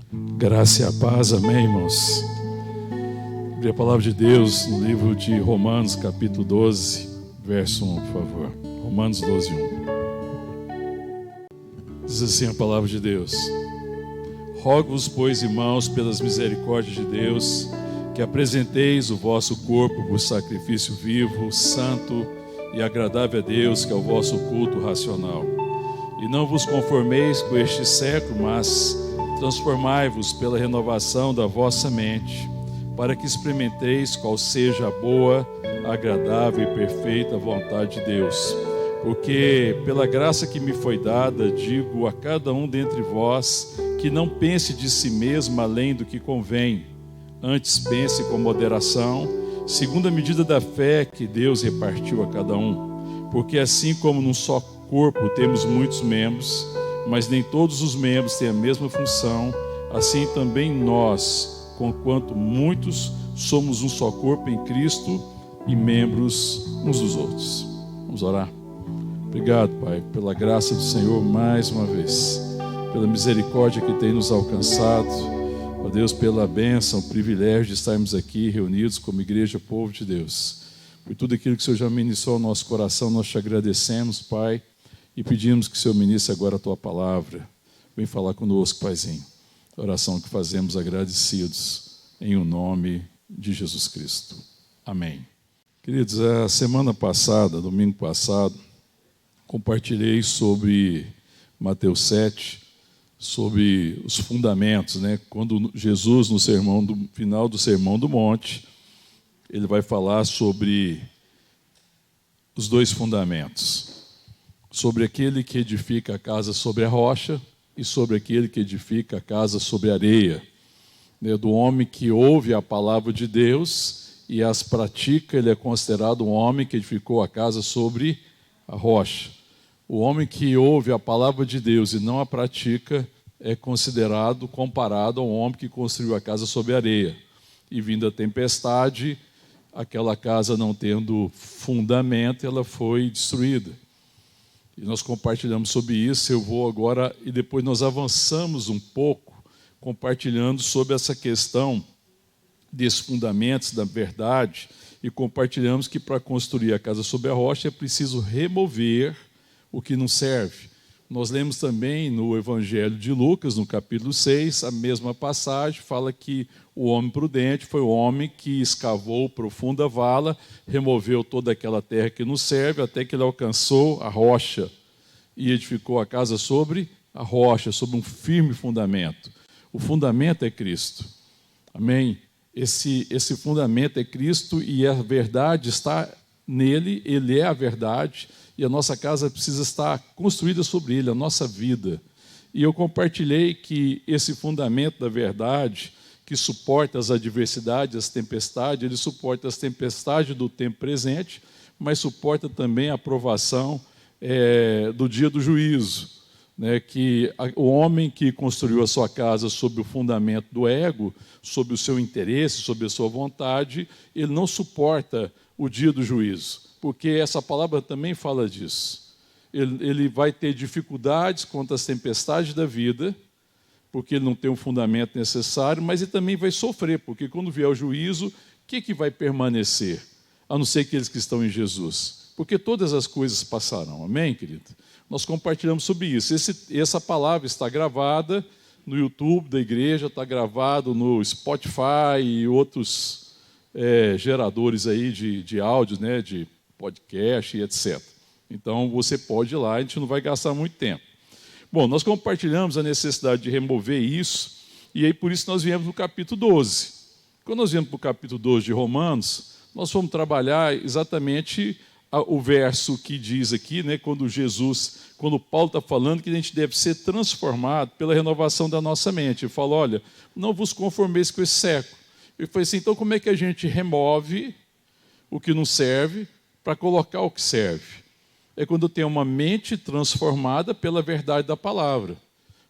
Graça e a paz, amém, irmãos? Abrir a palavra de Deus no livro de Romanos, capítulo 12, verso 1, por favor. Romanos 12, 1. Diz assim a palavra de Deus: Rogo-vos, pois, irmãos, pelas misericórdias de Deus, que apresenteis o vosso corpo por sacrifício vivo, santo e agradável a Deus, que é o vosso culto racional. E não vos conformeis com este século, mas transformai-vos pela renovação da vossa mente, para que experimenteis qual seja a boa, agradável e perfeita vontade de Deus. Porque, pela graça que me foi dada, digo a cada um dentre vós, que não pense de si mesmo além do que convém, antes pense com moderação, segundo a medida da fé que Deus repartiu a cada um. Porque assim como num só corpo temos muitos membros, mas nem todos os membros têm a mesma função, assim também nós, conquanto muitos, somos um só corpo em Cristo e membros uns dos outros. Vamos orar. Obrigado, Pai, pela graça do Senhor mais uma vez, pela misericórdia que tem nos alcançado, ó Deus, pela bênção, o privilégio de estarmos aqui reunidos como igreja, povo de Deus. Por tudo aquilo que o Senhor já ministrou ao nosso coração, nós te agradecemos, Pai, e pedimos que o Senhor ministre agora a Tua palavra. Vem falar conosco, Paizinho. Oração que fazemos agradecidos, em o nome de Jesus Cristo. Amém. Queridos, a semana passada, domingo passado, compartilhei sobre Mateus 7, sobre os fundamentos, né? Quando Jesus, no final do Sermão do Monte, ele vai falar sobre os dois fundamentos. Sobre aquele que edifica a casa sobre a rocha e sobre aquele que edifica a casa sobre a areia. Do homem que ouve a palavra de Deus e as pratica, ele é considerado um homem que edificou a casa sobre a rocha. O homem que ouve a palavra de Deus e não a pratica é considerado, comparado ao homem que construiu a casa sobre a areia. E vindo a tempestade, aquela casa não tendo fundamento, ela foi destruída. E nós compartilhamos sobre isso. Eu vou agora, e depois nós avançamos um pouco, compartilhando sobre essa questão desses fundamentos da verdade, e compartilhamos que para construir a casa sobre a rocha é preciso remover o que não serve. Nós lemos também no Evangelho de Lucas, no capítulo 6, a mesma passagem, fala que o homem prudente foi o homem que escavou profunda vala, removeu toda aquela terra que não serve, até que ele alcançou a rocha e edificou a casa sobre a rocha, sobre um firme fundamento. O fundamento é Cristo. Amém? Esse fundamento é Cristo e a verdade está nele, ele é a verdade, e a nossa casa precisa estar construída sobre ele, a nossa vida. E eu compartilhei que esse fundamento da verdade, que suporta as adversidades, as tempestades, ele suporta as tempestades do tempo presente, mas suporta também a provação do dia do juízo. Né? Que o homem que construiu a sua casa sob o fundamento do ego, sob o seu interesse, sob a sua vontade, ele não suporta o dia do juízo, porque essa palavra também fala disso. Ele vai ter dificuldades contra as tempestades da vida, porque ele não tem o fundamento necessário, mas ele também vai sofrer, porque quando vier o juízo, o que vai permanecer? A não ser aqueles que estão em Jesus. Porque todas as coisas passarão. Amém, querido? Nós compartilhamos sobre isso. Essa palavra está gravada no YouTube da igreja, está gravado no Spotify e outros geradores aí de áudio, né, de podcast e etc. Então, você pode ir lá, a gente não vai gastar muito tempo. Bom, nós compartilhamos a necessidade de remover isso, e aí por isso nós viemos no capítulo 12. Quando nós viemos para o capítulo 12 de Romanos, nós fomos trabalhar exatamente o verso que diz aqui, né, quando Paulo está falando que a gente deve ser transformado pela renovação da nossa mente. Ele fala, olha, não vos conformeis com esse século. Ele falou assim, então como é que a gente remove o que não serve para colocar o que serve? É quando tem uma mente transformada pela verdade da palavra,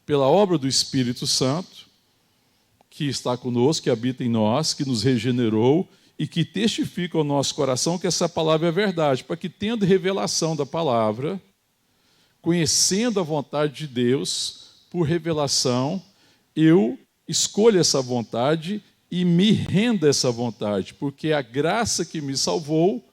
pela obra do Espírito Santo, que está conosco, que habita em nós, que nos regenerou e que testifica ao nosso coração que essa palavra é verdade, para que, tendo revelação da palavra, conhecendo a vontade de Deus, por revelação, eu escolha essa vontade e me renda essa vontade, porque a graça que me salvou,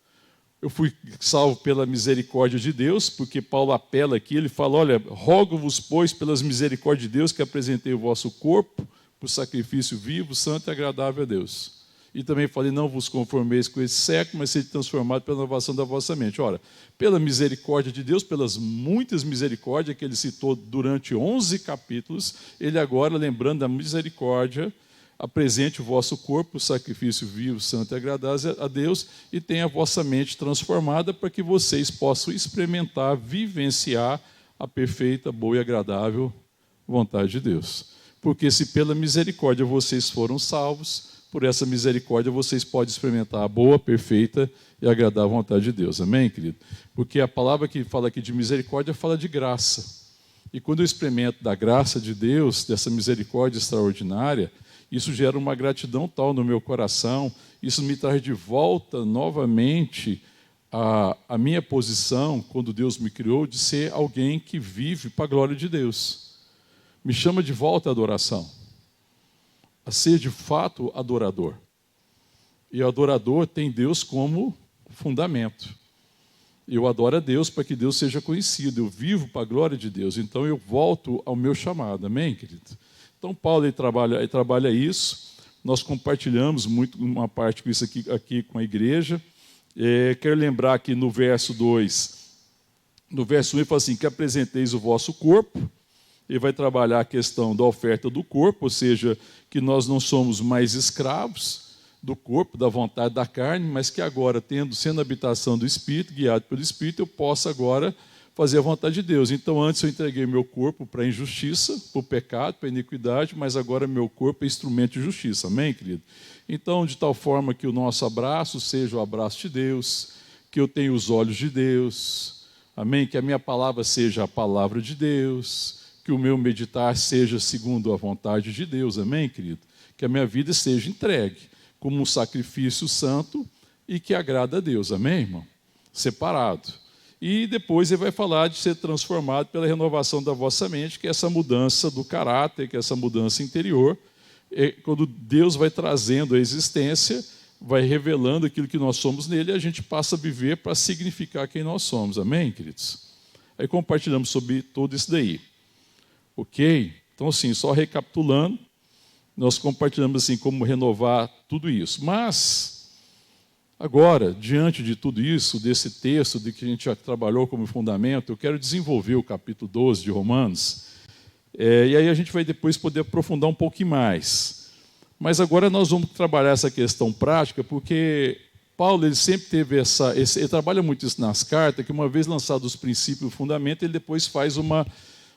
eu fui salvo pela misericórdia de Deus, porque Paulo apela aqui, ele fala, olha, rogo-vos, pois, pelas misericórdias de Deus, que apresentei o vosso corpo por sacrifício vivo, santo e agradável a Deus. E também falei, não vos conformeis com esse século, mas sede transformado pela inovação da vossa mente. Ora, pela misericórdia de Deus, pelas muitas misericórdias que ele citou durante 11 capítulos, ele agora, lembrando da misericórdia, apresente o vosso corpo, sacrifício vivo, santo e agradável a Deus, e tenha a vossa mente transformada para que vocês possam experimentar, vivenciar a perfeita, boa e agradável vontade de Deus. Porque se pela misericórdia vocês foram salvos, por essa misericórdia vocês podem experimentar a boa, perfeita e agradável vontade de Deus. Amém, querido? Porque a palavra que fala aqui de misericórdia fala de graça. E quando eu experimento da graça de Deus, dessa misericórdia extraordinária, isso gera uma gratidão tal no meu coração, isso me traz de volta novamente a minha posição, quando Deus me criou, de ser alguém que vive para a glória de Deus. Me chama de volta à adoração, a ser de fato adorador. E o adorador tem Deus como fundamento. Eu adoro a Deus para que Deus seja conhecido, eu vivo para a glória de Deus, então eu volto ao meu chamado, amém, querido? Então Paulo ele trabalha isso, nós compartilhamos muito uma parte com isso aqui com a igreja. Quero lembrar que no verso 2, no verso 1 ele fala assim, que apresenteis o vosso corpo. Ele vai trabalhar a questão da oferta do corpo, ou seja, que nós não somos mais escravos do corpo, da vontade da carne, mas que agora, sendo a habitação do Espírito, guiado pelo Espírito, eu possa agora fazer a vontade de Deus. Então, antes eu entreguei meu corpo para a injustiça, para o pecado, para a iniquidade, mas agora meu corpo é instrumento de justiça. Amém, querido? Então, de tal forma que o nosso abraço seja o abraço de Deus, que eu tenha os olhos de Deus, amém? Que a minha palavra seja a palavra de Deus, que o meu meditar seja segundo a vontade de Deus, amém, querido? Que a minha vida seja entregue como um sacrifício santo e que agrada a Deus, amém, irmão? Separado. E depois ele vai falar de ser transformado pela renovação da vossa mente, que é essa mudança do caráter, que é essa mudança interior, quando Deus vai trazendo a existência, vai revelando aquilo que nós somos nele, e a gente passa a viver para significar quem nós somos, amém, queridos? Aí compartilhamos sobre tudo isso daí. Ok? Então, assim, só recapitulando, nós compartilhamos assim como renovar tudo isso. Mas, agora, diante de tudo isso, desse texto de que a gente já trabalhou como fundamento, eu quero desenvolver o capítulo 12 de Romanos, e aí a gente vai depois poder aprofundar um pouquinho mais. Mas agora nós vamos trabalhar essa questão prática, porque Paulo ele sempre teve ele trabalha muito isso nas cartas, que uma vez lançados os princípios e o fundamento, ele depois faz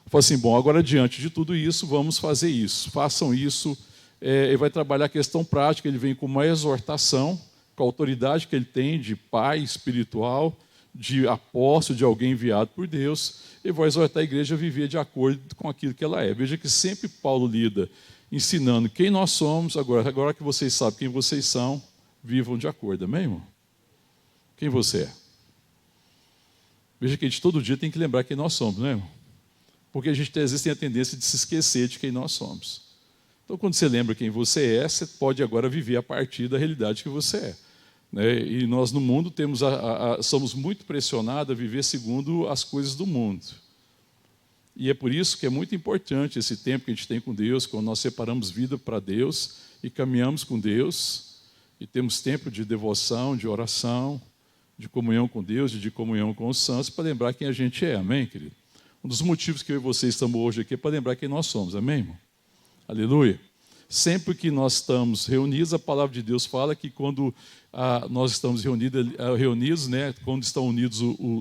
fala assim, bom, agora diante de tudo isso, vamos fazer isso, façam isso. Ele vai trabalhar a questão prática, ele vem com uma exortação, com a autoridade que ele tem de pai espiritual, de apóstolo, de alguém enviado por Deus, ele vai exortar a igreja a viver de acordo com aquilo que ela é. Veja que sempre Paulo lida ensinando quem nós somos, agora que vocês sabem quem vocês são, vivam de acordo, amém, irmão? Quem você é? Veja que a gente todo dia tem que lembrar quem nós somos, não é, irmão? Porque a gente às vezes tem a tendência de se esquecer de quem nós somos. Então, quando você lembra quem você é, você pode agora viver a partir da realidade que você é. Né? E nós no mundo somos muito pressionados a viver segundo as coisas do mundo. E é por isso que é muito importante esse tempo que a gente tem com Deus, quando nós separamos vida para Deus e caminhamos com Deus, e temos tempo de devoção, de oração, de comunhão com Deus, de comunhão com os santos, para lembrar quem a gente é, amém, querido? Um dos motivos que eu e vocês estamos hoje aqui é para lembrar quem nós somos, amém, irmão? Aleluia. Sempre que nós estamos reunidos, a palavra de Deus fala que quando nós estamos reunidos, né, quando estão unidos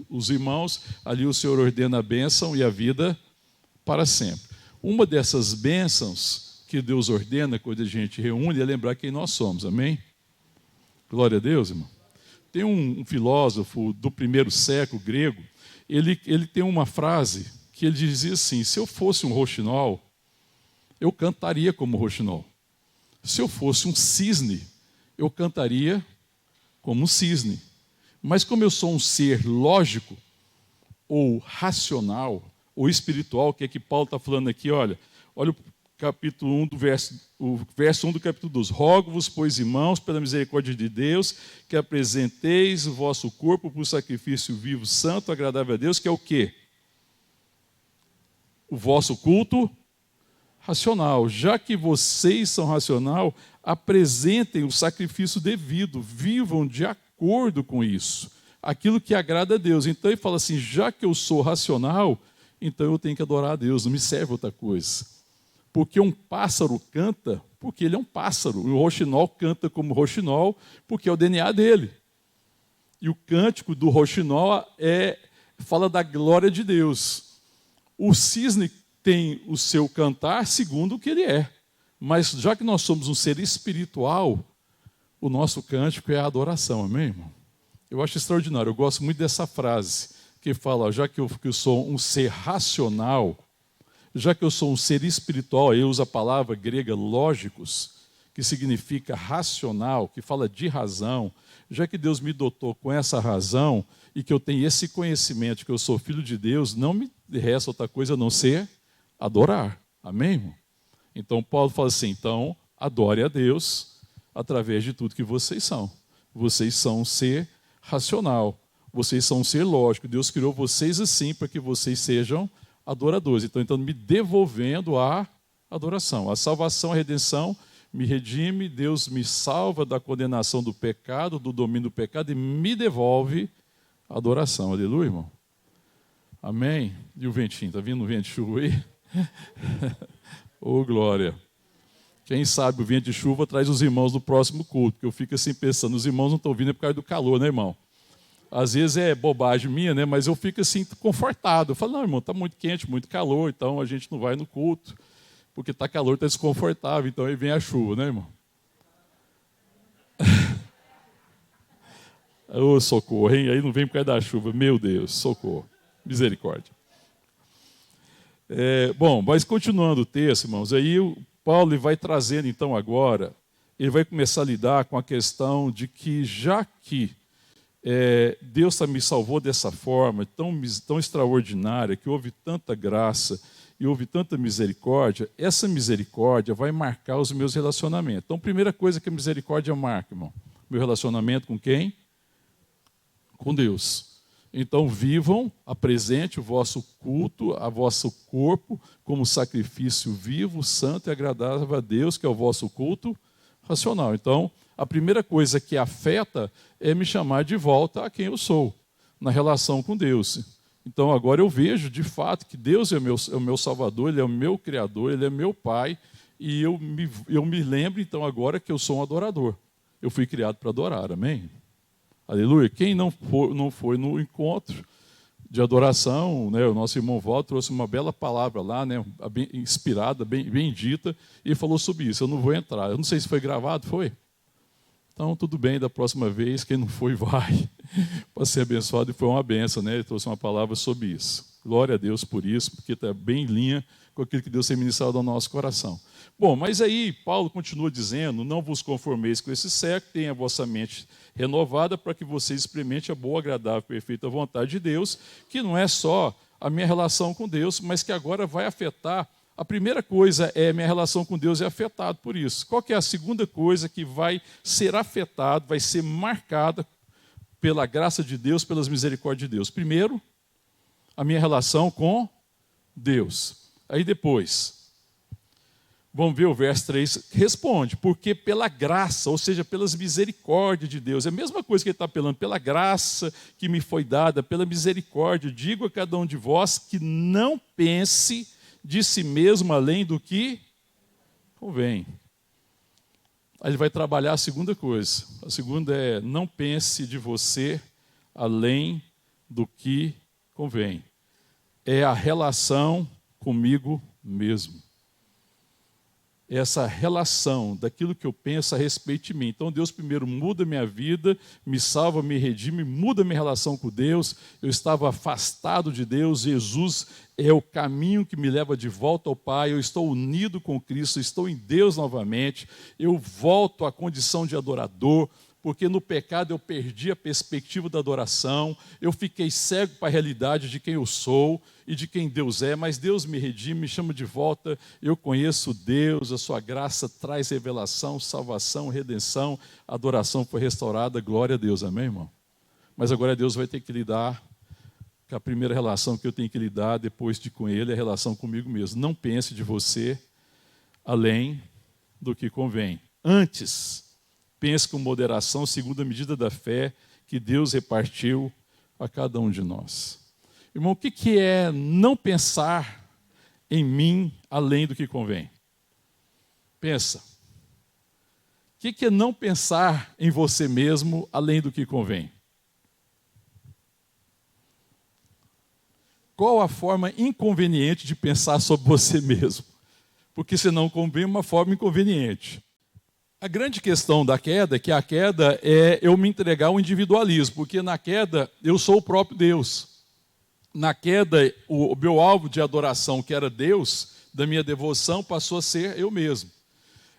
os irmãos, ali o Senhor ordena a bênção e a vida para sempre. Uma dessas bênçãos que Deus ordena quando a gente reúne é lembrar quem nós somos, amém? Glória a Deus, irmão. Tem um filósofo do primeiro século grego, ele tem uma frase que ele dizia assim: se eu fosse um roxinol, eu cantaria como roxinol. Se eu fosse um cisne, eu cantaria como um cisne. Mas como eu sou um ser lógico, ou racional, ou espiritual, que é que Paulo está falando aqui, olha capítulo 1, o verso 1 do capítulo 12. Rogo-vos, pois, irmãos, pela misericórdia de Deus, que apresenteis o vosso corpo por sacrifício vivo, santo, agradável a Deus, que é o quê? O vosso culto racional. Já que vocês são racional, apresentem o sacrifício devido, vivam de acordo com isso, aquilo que agrada a Deus. Então ele fala assim, já que eu sou racional, então eu tenho que adorar a Deus, não me serve outra coisa. Porque um pássaro canta, porque ele é um pássaro. O roxinol canta como roxinol, porque é o DNA dele. E o cântico do roxinol fala da glória de Deus. O cisne tem o seu cantar segundo o que ele é. Mas já que nós somos um ser espiritual, o nosso cântico é a adoração, amém, irmão? Eu acho extraordinário, eu gosto muito dessa frase, que fala, já que eu sou um ser racional, já que eu sou um ser espiritual, eu uso a palavra grega lógicos, que significa racional, que fala de razão, já que Deus me dotou com essa razão e que eu tenho esse conhecimento que eu sou filho de Deus, não me resta outra coisa a não ser adorar. Amém, irmão? Então Paulo fala assim, então adore a Deus através de tudo que vocês são. Vocês são um ser racional, vocês são um ser lógico. Deus criou vocês assim para que vocês sejam adoradores. Então me devolvendo a adoração. A salvação, a redenção me redime, Deus me salva da condenação do pecado, do domínio do pecado e me devolve a adoração. Aleluia, irmão? Amém? E o ventinho, está vindo o vento de chuva aí? Ô, glória! Quem sabe o vento de chuva traz os irmãos no próximo culto, porque eu fico assim pensando, os irmãos não estão vindo por causa do calor, né, irmão? Às vezes é bobagem minha, né? Mas eu fico assim confortado. Eu falo, não, irmão, está muito quente, muito calor, então a gente não vai no culto, porque está calor, está desconfortável, então aí vem a chuva, né, irmão? Ô, socorro, hein? Aí não vem por causa da chuva, meu Deus, socorro, misericórdia. Bom, mas continuando o texto, irmãos, aí o Paulo vai trazendo então agora, ele vai começar a lidar com a questão de que já que Deus me salvou dessa forma tão extraordinária, que houve tanta graça e houve tanta misericórdia, essa misericórdia vai marcar os meus relacionamentos. Então, primeira coisa que a misericórdia marca, irmão, meu relacionamento com quem? Com Deus. Então, vivam, apresente o vosso culto, a vosso corpo, como sacrifício vivo, santo e agradável a Deus, que é o vosso culto racional. Então, a primeira coisa que afeta é me chamar de volta a quem eu sou, na relação com Deus. Então, agora eu vejo, de fato, que Deus é o meu Salvador, Ele é o meu Criador, Ele é meu Pai, e eu me lembro, então, agora que eu sou um adorador. Eu fui criado para adorar, amém? Aleluia. Quem não foi no encontro de adoração, né, o nosso irmão Walter trouxe uma bela palavra lá, né, bem inspirada, bem dita, e falou sobre isso. Eu não vou entrar. Eu não sei se foi gravado, foi? Então, tudo bem, da próxima vez, quem não foi, vai, para ser abençoado, e foi uma benção, né? Ele trouxe uma palavra sobre isso. Glória a Deus por isso, porque está bem em linha com aquilo que Deus tem ministrado ao nosso coração. Bom, mas aí Paulo continua dizendo, não vos conformeis com esse século, tenha a vossa mente renovada para que vocês experimentem a boa, agradável e perfeita vontade de Deus, que não é só a minha relação com Deus, mas que agora vai afetar. A primeira coisa é minha relação com Deus é afetada por isso. Qual que é a segunda coisa que vai ser afetada, vai ser marcada pela graça de Deus, pelas misericórdias de Deus? Primeiro, a minha relação com Deus. Aí depois, vamos ver o verso 3, responde, porque pela graça, ou seja, pelas misericórdias de Deus, é a mesma coisa que ele está apelando, pela graça que me foi dada, pela misericórdia, digo a cada um de vós que não pense de si mesmo além do que convém. Aí ele vai trabalhar a segunda coisa. A segunda é, não pense de você além do que convém. É a relação comigo mesmo. Essa relação daquilo que eu penso a respeito de mim. Então Deus primeiro muda minha vida, me salva, me redime, muda minha relação com Deus. Eu estava afastado de Deus, Jesus é o caminho que me leva de volta ao Pai. Eu estou unido com Cristo, estou em Deus novamente. Eu volto à condição de adorador, porque no pecado eu perdi a perspectiva da adoração, eu fiquei cego para a realidade de quem eu sou e de quem Deus é, mas Deus me redime, me chama de volta, eu conheço Deus, a sua graça traz revelação, salvação, redenção, a adoração foi restaurada, glória a Deus, amém, irmão? Mas agora Deus vai ter que lidar com a primeira relação que eu tenho que lidar depois de com Ele, é a relação comigo mesmo. Não pense de você além do que convém. Antes, pense com moderação, segundo a medida da fé que Deus repartiu a cada um de nós. Irmão, o que é não pensar em mim além do que convém? Pensa. O que é não pensar em você mesmo além do que convém? Qual a forma inconveniente de pensar sobre você mesmo? Porque se não convém, uma forma inconveniente. A grande questão da queda é que a queda é eu me entregar ao individualismo, porque na queda eu sou o próprio Deus. Na queda, o meu alvo de adoração, que era Deus, da minha devoção, passou a ser eu mesmo.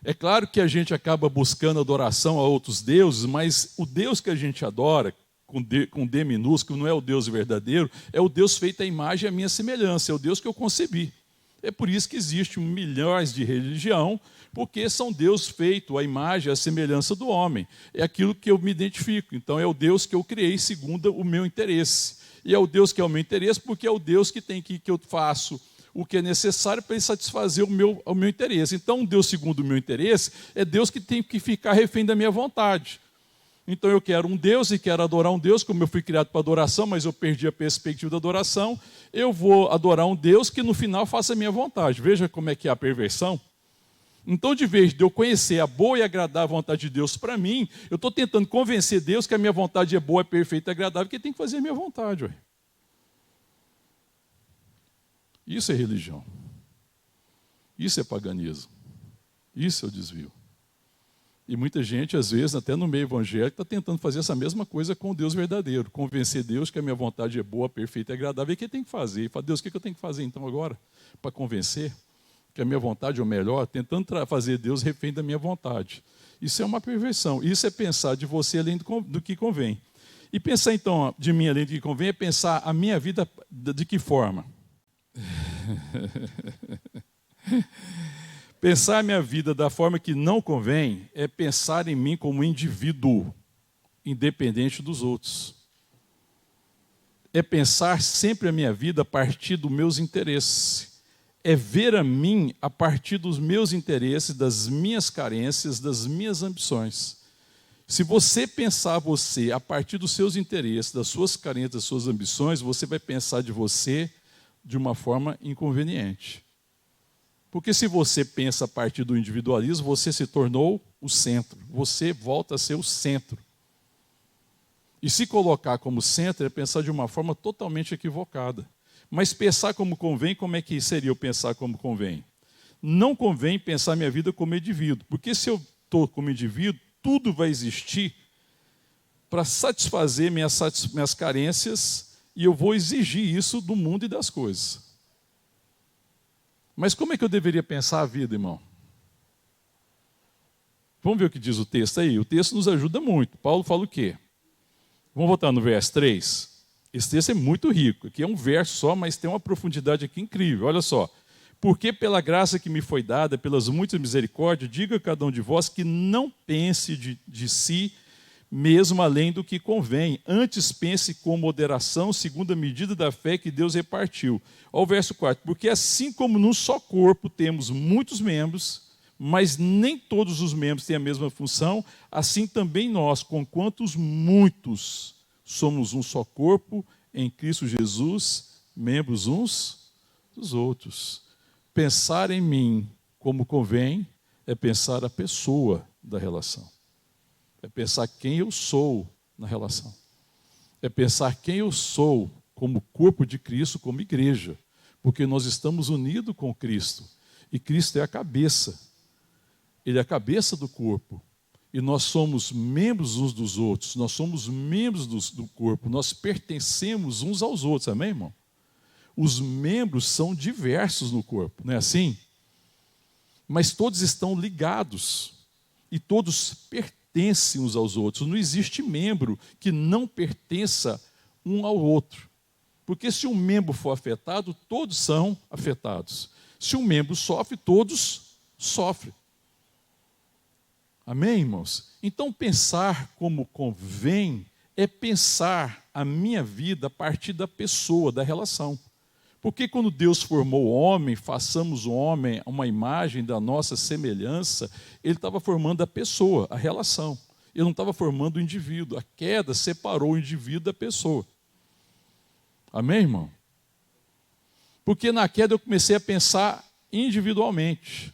É claro que a gente acaba buscando adoração a outros deuses, mas o Deus que a gente adora, com D minúsculo, não é o Deus verdadeiro, é o Deus feito à imagem e à minha semelhança, é o Deus que eu concebi. É por isso que existem milhares de religião, porque são Deus feito à imagem e à semelhança do homem. É aquilo que eu me identifico. Então é o Deus que eu criei segundo o meu interesse. E é o Deus que é o meu interesse, porque é o Deus que tem que eu faço o que é necessário para ele satisfazer o meu interesse. Então, um Deus segundo o meu interesse é Deus que tem que ficar refém da minha vontade. Então eu quero um Deus e quero adorar um Deus, como eu fui criado para adoração, mas eu perdi a perspectiva da adoração, eu vou adorar um Deus que no final faça a minha vontade. Veja como é que é a perversão. Então, de vez de eu conhecer a boa e agradável vontade de Deus para mim, eu estou tentando convencer Deus que a minha vontade é boa, é perfeita e agradável, que ele tem que fazer a minha vontade. Ué. Isso é religião. Isso é paganismo. Isso é o desvio. E muita gente, às vezes, até no meio evangélico, está tentando fazer essa mesma coisa com o Deus verdadeiro. Convencer Deus que a minha vontade é boa, perfeita e agradável. E o que tem que fazer? E fala, Deus, o que eu tenho que fazer então agora? Para convencer que a minha vontade é o melhor, tentando fazer Deus refém da minha vontade. Isso é uma perversão. Isso é pensar de você além do que convém. E pensar, então, de mim além do que convém, é pensar a minha vida de que forma? Pensar a minha vida da forma que não convém é pensar em mim como indivíduo, independente dos outros. É pensar sempre a minha vida a partir dos meus interesses. É ver a mim a partir dos meus interesses, das minhas carências, das minhas ambições. Se você pensar você a partir dos seus interesses, das suas carências, das suas ambições, você vai pensar de você de uma forma inconveniente. Porque se você pensa a partir do individualismo, você se tornou o centro. Você volta a ser o centro. E se colocar como centro é pensar de uma forma totalmente equivocada. Mas pensar como convém, como é que seria eu pensar como convém? Não convém pensar minha vida como indivíduo. Porque se eu estou como indivíduo, tudo vai existir para satisfazer minhas carências e eu vou exigir isso do mundo e das coisas. Mas como é que eu deveria pensar a vida, irmão? Vamos ver o que diz o texto aí? O texto nos ajuda muito. Paulo fala o quê? Vamos voltar no verso 3. Esse texto é muito rico. Aqui é um verso só, mas tem uma profundidade aqui incrível. Olha só. Porque pela graça que me foi dada, pelas muitas misericórdias, diga a cada um de vós que não pense de si mesmo além do que convém. Antes pense com moderação, segundo a medida da fé que Deus repartiu. Olha o verso 4. Porque assim como num só corpo temos muitos membros, mas nem todos os membros têm a mesma função, assim também nós, conquanto muitos, somos um só corpo em Cristo Jesus, membros uns dos outros. Pensar em mim como convém é pensar a pessoa da relação. É pensar quem eu sou na relação. É pensar quem eu sou como corpo de Cristo, como igreja. Porque nós estamos unidos com Cristo. E Cristo é a cabeça. Ele é a cabeça do corpo. E nós somos membros uns dos outros. Nós somos membros do corpo. Nós pertencemos uns aos outros. Amém, irmão? Os membros são diversos no corpo. Não é assim? Mas todos estão ligados. E todos pertencem pertencem uns aos outros. Não existe membro que não pertença um ao outro. Porque se um membro for afetado, todos são afetados. Se um membro sofre, todos sofrem. Amém, irmãos? Então, pensar como convém é pensar a minha vida a partir da pessoa, da relação. Porque quando Deus formou o homem, façamos o homem uma imagem da nossa semelhança, Ele estava formando a pessoa, a relação. Ele não estava formando o indivíduo. A queda separou o indivíduo da pessoa. Amém, irmão? Porque na queda eu comecei a pensar individualmente.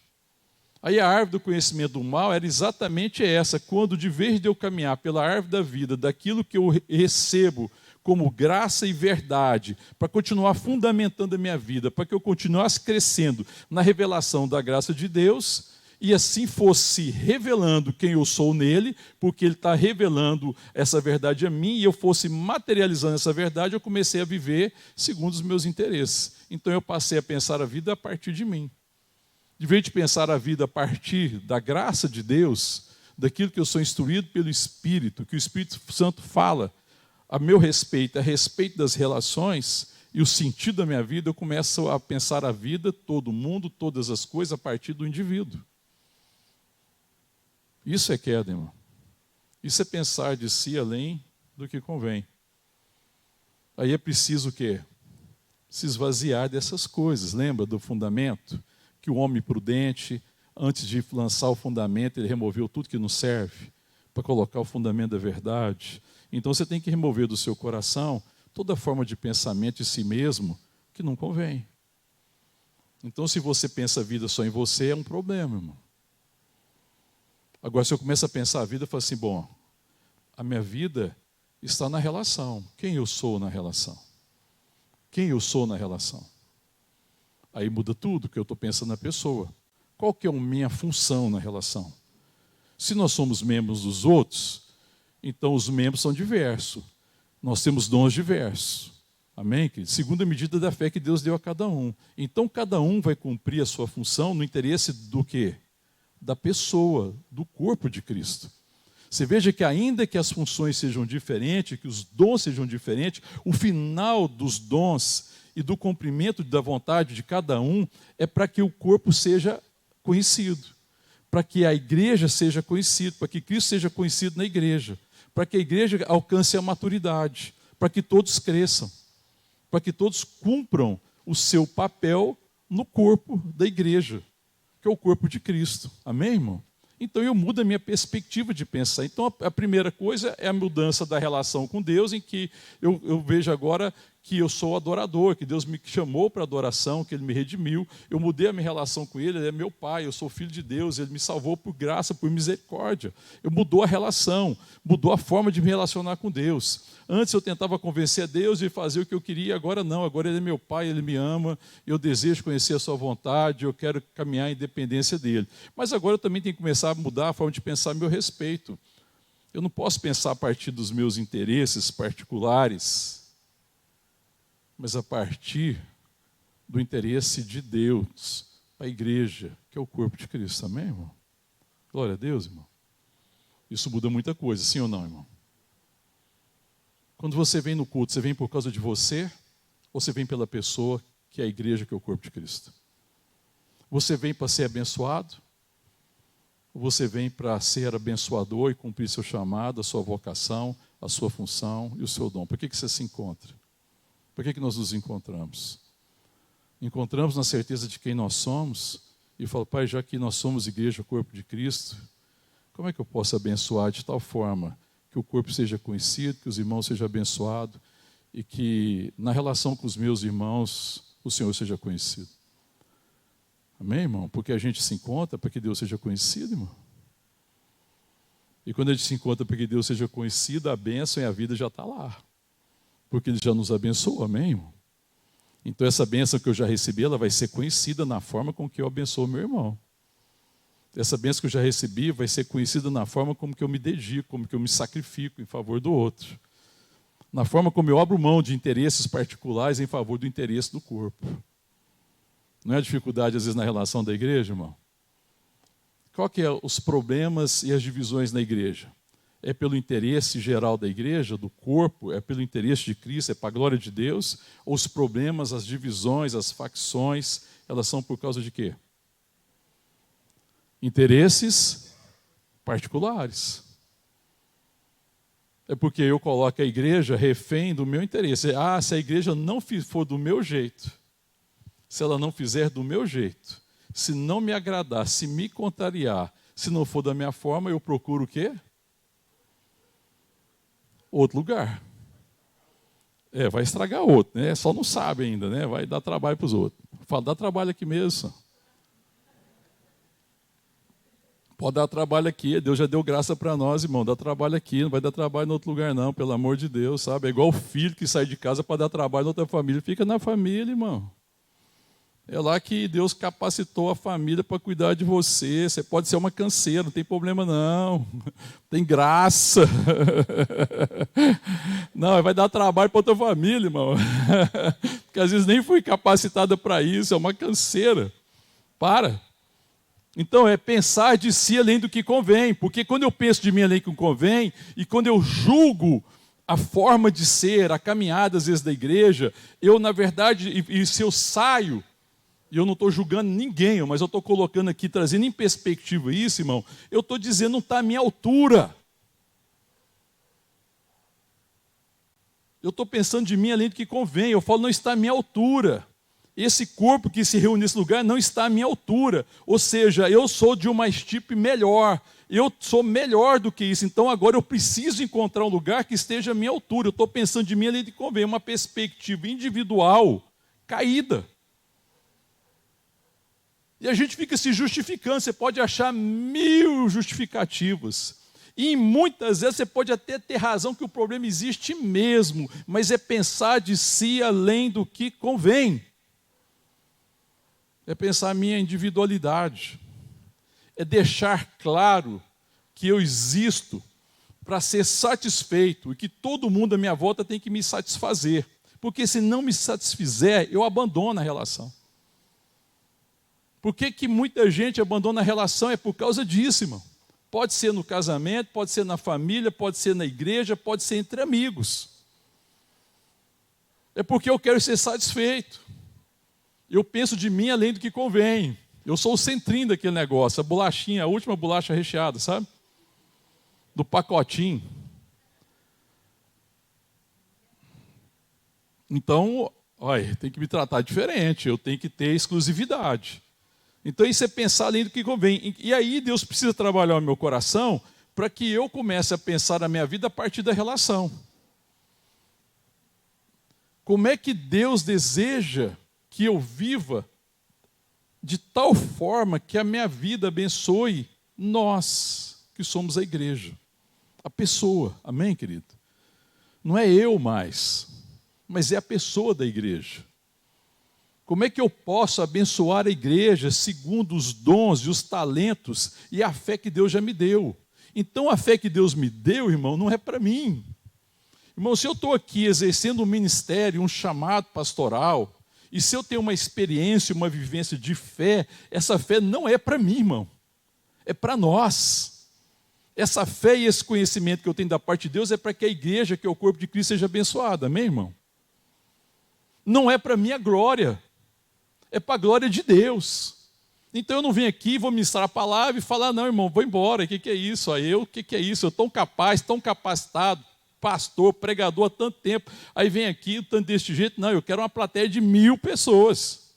Aí a árvore do conhecimento do mal era exatamente essa, quando de vez de eu caminhar pela árvore da vida, daquilo que eu recebo como graça e verdade, para continuar fundamentando a minha vida, para que eu continuasse crescendo na revelação da graça de Deus, e assim fosse revelando quem eu sou nele, porque ele está revelando essa verdade a mim, e eu fosse materializando essa verdade, eu comecei a viver segundo os meus interesses. Então eu passei a pensar a vida a partir de mim. De vez de pensar a vida a partir da graça de Deus, daquilo que eu sou instruído pelo Espírito, que o Espírito Santo fala a meu respeito, a respeito das relações e o sentido da minha vida, eu começo a pensar a vida, todo mundo, todas as coisas a partir do indivíduo. Isso é queda, irmão. Isso é pensar de si além do que convém. Aí é preciso o quê? Se esvaziar dessas coisas. Lembra do fundamento? Que o homem prudente, antes de lançar o fundamento, ele removeu tudo que não serve para colocar o fundamento da verdade. Então você tem que remover do seu coração toda forma de pensamento de si mesmo que não convém. Então se você pensa a vida só em você, é um problema, irmão. Agora se eu começo a pensar a vida, eu falo assim, bom, a minha vida está na relação. Quem eu sou na relação? Quem eu sou na relação? Aí muda tudo, que eu estou pensando na pessoa. Qual que é a minha função na relação? Se nós somos membros dos outros, então os membros são diversos. Nós temos dons diversos. Amém, querido? Segundo a medida da fé que Deus deu a cada um. Então cada um vai cumprir a sua função no interesse do quê? Da pessoa, do corpo de Cristo. Você veja que ainda que as funções sejam diferentes, que os dons sejam diferentes, o final dos dons e do cumprimento da vontade de cada um é para que o corpo seja conhecido, para que a igreja seja conhecida, para que Cristo seja conhecido na igreja, para que a igreja alcance a maturidade, para que todos cresçam, para que todos cumpram o seu papel no corpo da igreja, que é o corpo de Cristo. Amém, irmão? Então eu mudo a minha perspectiva de pensar. Então a primeira coisa é a mudança da relação com Deus, em que eu vejo agora que eu sou adorador, que Deus me chamou para adoração, que Ele me redimiu. Eu mudei a minha relação com Ele é meu Pai, eu sou filho de Deus, Ele me salvou por graça, por misericórdia. Eu mudou a relação, mudou a forma de me relacionar com Deus. Antes eu tentava convencer a Deus e fazer o que eu queria, agora não, agora Ele é meu Pai, Ele me ama, eu desejo conhecer a Sua vontade, eu quero caminhar em dependência dEle. Mas agora eu também tenho que começar a mudar a forma de pensar a meu respeito. Eu não posso pensar a partir dos meus interesses particulares, mas a partir do interesse de Deus, a igreja, que é o corpo de Cristo. Amém, irmão? Glória a Deus, irmão. Isso muda muita coisa, sim ou não, irmão? Quando você vem no culto, você vem por causa de você ou você vem pela pessoa que é a igreja, que é o corpo de Cristo? Você vem para ser abençoado? Ou você vem para ser abençoador e cumprir seu chamado, a sua vocação, a sua função e o seu dom? Por que você se encontra? Por que nós nos encontramos? Encontramos na certeza de quem nós somos e falo, Pai, já que nós somos igreja, o corpo de Cristo, como é que eu posso abençoar de tal forma que o corpo seja conhecido, que os irmãos sejam abençoados e que na relação com os meus irmãos o Senhor seja conhecido? Amém, irmão? Porque a gente se encontra para que Deus seja conhecido, irmão. E quando a gente se encontra para que Deus seja conhecido, a bênção e a vida já está lá. Porque Ele já nos abençoou, amém, irmão? Então essa bênção que eu já recebi, ela vai ser conhecida na forma com que eu abençoo meu irmão. Essa bênção que eu já recebi vai ser conhecida na forma como que eu me dedico, como que eu me sacrifico em favor do outro. Na forma como eu abro mão de interesses particulares em favor do interesse do corpo. Não é a dificuldade, às vezes, na relação da igreja, irmão? Qual que é os problemas e as divisões na igreja? É pelo interesse geral da igreja, do corpo? É pelo interesse de Cristo? É para a glória de Deus? Ou os problemas, as divisões, as facções, elas são por causa de quê? Interesses particulares. É porque eu coloco a igreja refém do meu interesse. Se a igreja não for do meu jeito, se ela não fizer do meu jeito, se não me agradar, se me contrariar, se não for da minha forma, eu procuro o quê? Outro lugar. Vai estragar outro, né? Só não sabe ainda, né? Vai dar trabalho para os outros. Fala, dá trabalho aqui mesmo. Pode dar trabalho aqui, Deus já deu graça para nós, irmão. Dá trabalho aqui, não vai dar trabalho em outro lugar, não, pelo amor de Deus, sabe? É igual o filho que sai de casa para dar trabalho em outra família. Fica na família, irmão. É lá que Deus capacitou a família para cuidar de você. Você pode ser uma canseira, não tem problema não. Tem graça. Não, vai dar trabalho para outra família, irmão. Porque às vezes nem fui capacitada para isso, é uma canseira. Para. Então é pensar de si além do que convém. Porque quando eu penso de mim além do que convém, e quando eu julgo a forma de ser, a caminhada às vezes da igreja, eu na verdade, e se eu saio, e eu não estou julgando ninguém, mas eu estou colocando aqui, trazendo em perspectiva isso, irmão, eu estou dizendo não está à minha altura. Eu estou pensando de mim além do que convém, eu falo não está à minha altura. Esse corpo que se reúne nesse lugar não está à minha altura. Ou seja, eu sou de uma estirpe melhor, eu sou melhor do que isso, então agora eu preciso encontrar um lugar que esteja à minha altura. Eu estou pensando de mim além do que convém, uma perspectiva individual caída. E a gente fica se justificando, você pode achar 1000 justificativas. E muitas vezes você pode até ter razão que o problema existe mesmo, mas é pensar de si além do que convém. É pensar a minha individualidade. É deixar claro que eu existo para ser satisfeito e que todo mundo à minha volta tem que me satisfazer. Porque se não me satisfizer, eu abandono a relação. Por que muita gente abandona a relação? É por causa disso, irmão. Pode ser no casamento, pode ser na família, pode ser na igreja, pode ser entre amigos. É porque eu quero ser satisfeito. Eu penso de mim além do que convém. Eu sou o centrinho daquele negócio, a bolachinha, a última bolacha recheada, sabe? Do pacotinho. Então, olha, tem que me tratar diferente, eu tenho que ter exclusividade. Então isso é pensar além do que convém. E aí Deus precisa trabalhar o meu coração para que eu comece a pensar a minha vida a partir da relação. Como é que Deus deseja que eu viva de tal forma que a minha vida abençoe nós, que somos a igreja, a pessoa, amém, querido? Não é eu mais, mas é a pessoa da igreja. Como é que eu posso abençoar a igreja segundo os dons e os talentos e a fé que Deus já me deu? Então a fé que Deus me deu, irmão, não é para mim. Irmão, se eu estou aqui exercendo um ministério, um chamado pastoral, e se eu tenho uma experiência, uma vivência de fé, essa fé não é para mim, irmão. É para nós. Essa fé e esse conhecimento que eu tenho da parte de Deus é para que a igreja, que é o corpo de Cristo, seja abençoada, amém, irmão? Não é para minha glória. É para a glória de Deus. Então eu não venho aqui, vou ministrar a palavra e falar, não, irmão, vou embora, o que é isso? O que é isso? Eu tão capaz, tão capacitado, pastor, pregador há tanto tempo, aí vem aqui, tanto deste jeito, não, eu quero uma plateia de 1000 pessoas.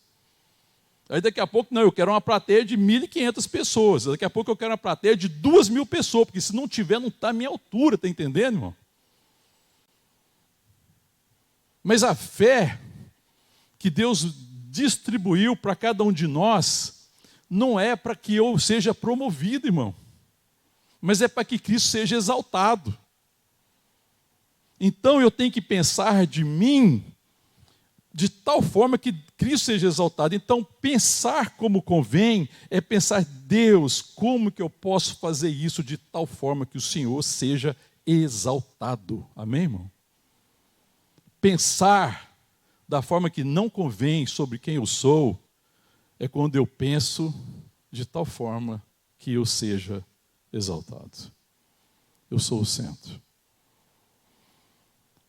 Aí daqui a pouco, não, eu quero uma plateia de 1.500 pessoas. Daqui a pouco eu quero uma plateia de 2.000 pessoas, porque se não tiver, não está à minha altura, está entendendo, irmão? Mas a fé que Deus distribuiu para cada um de nós, não é para que eu seja promovido, irmão, mas é para que Cristo seja exaltado. Então eu tenho que pensar de mim de tal forma que Cristo seja exaltado. Então pensar como convém é pensar, Deus, como que eu posso fazer isso de tal forma que o Senhor seja exaltado. Amém, irmão? Pensar da forma que não convém sobre quem eu sou, é quando eu penso de tal forma que eu seja exaltado. Eu sou o centro.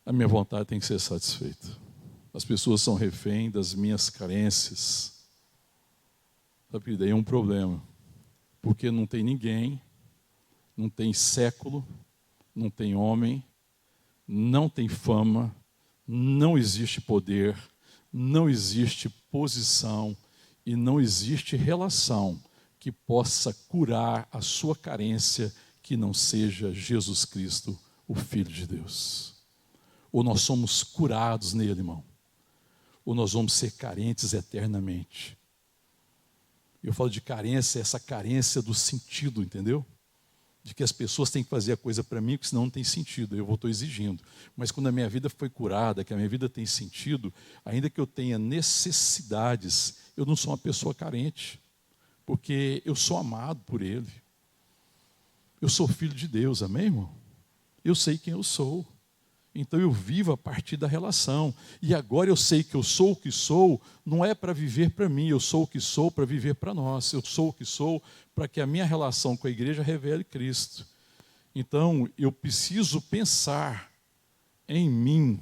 A minha vontade tem que ser satisfeita. As pessoas são refém das minhas carências. Sabe que daí é um problema. Porque não tem ninguém, não tem século, não tem homem, não tem fama, não existe poder, não existe posição e não existe relação que possa curar a sua carência que não seja Jesus Cristo, o Filho de Deus. Ou nós somos curados nele, irmão, ou nós vamos ser carentes eternamente. Eu falo de carência, essa carência do sentido, entendeu? De que as pessoas têm que fazer a coisa para mim, porque senão não tem sentido, eu estou exigindo. Mas quando a minha vida foi curada, que a minha vida tem sentido, ainda que eu tenha necessidades, eu não sou uma pessoa carente, porque eu sou amado por Ele. Eu sou filho de Deus, amém, irmão? Eu sei quem eu sou. Então eu vivo a partir da relação. E agora eu sei que eu sou o que sou, não é para viver para mim, eu sou o que sou para viver para nós. Eu sou o que sou para que a minha relação com a igreja revele Cristo. Então eu preciso pensar em mim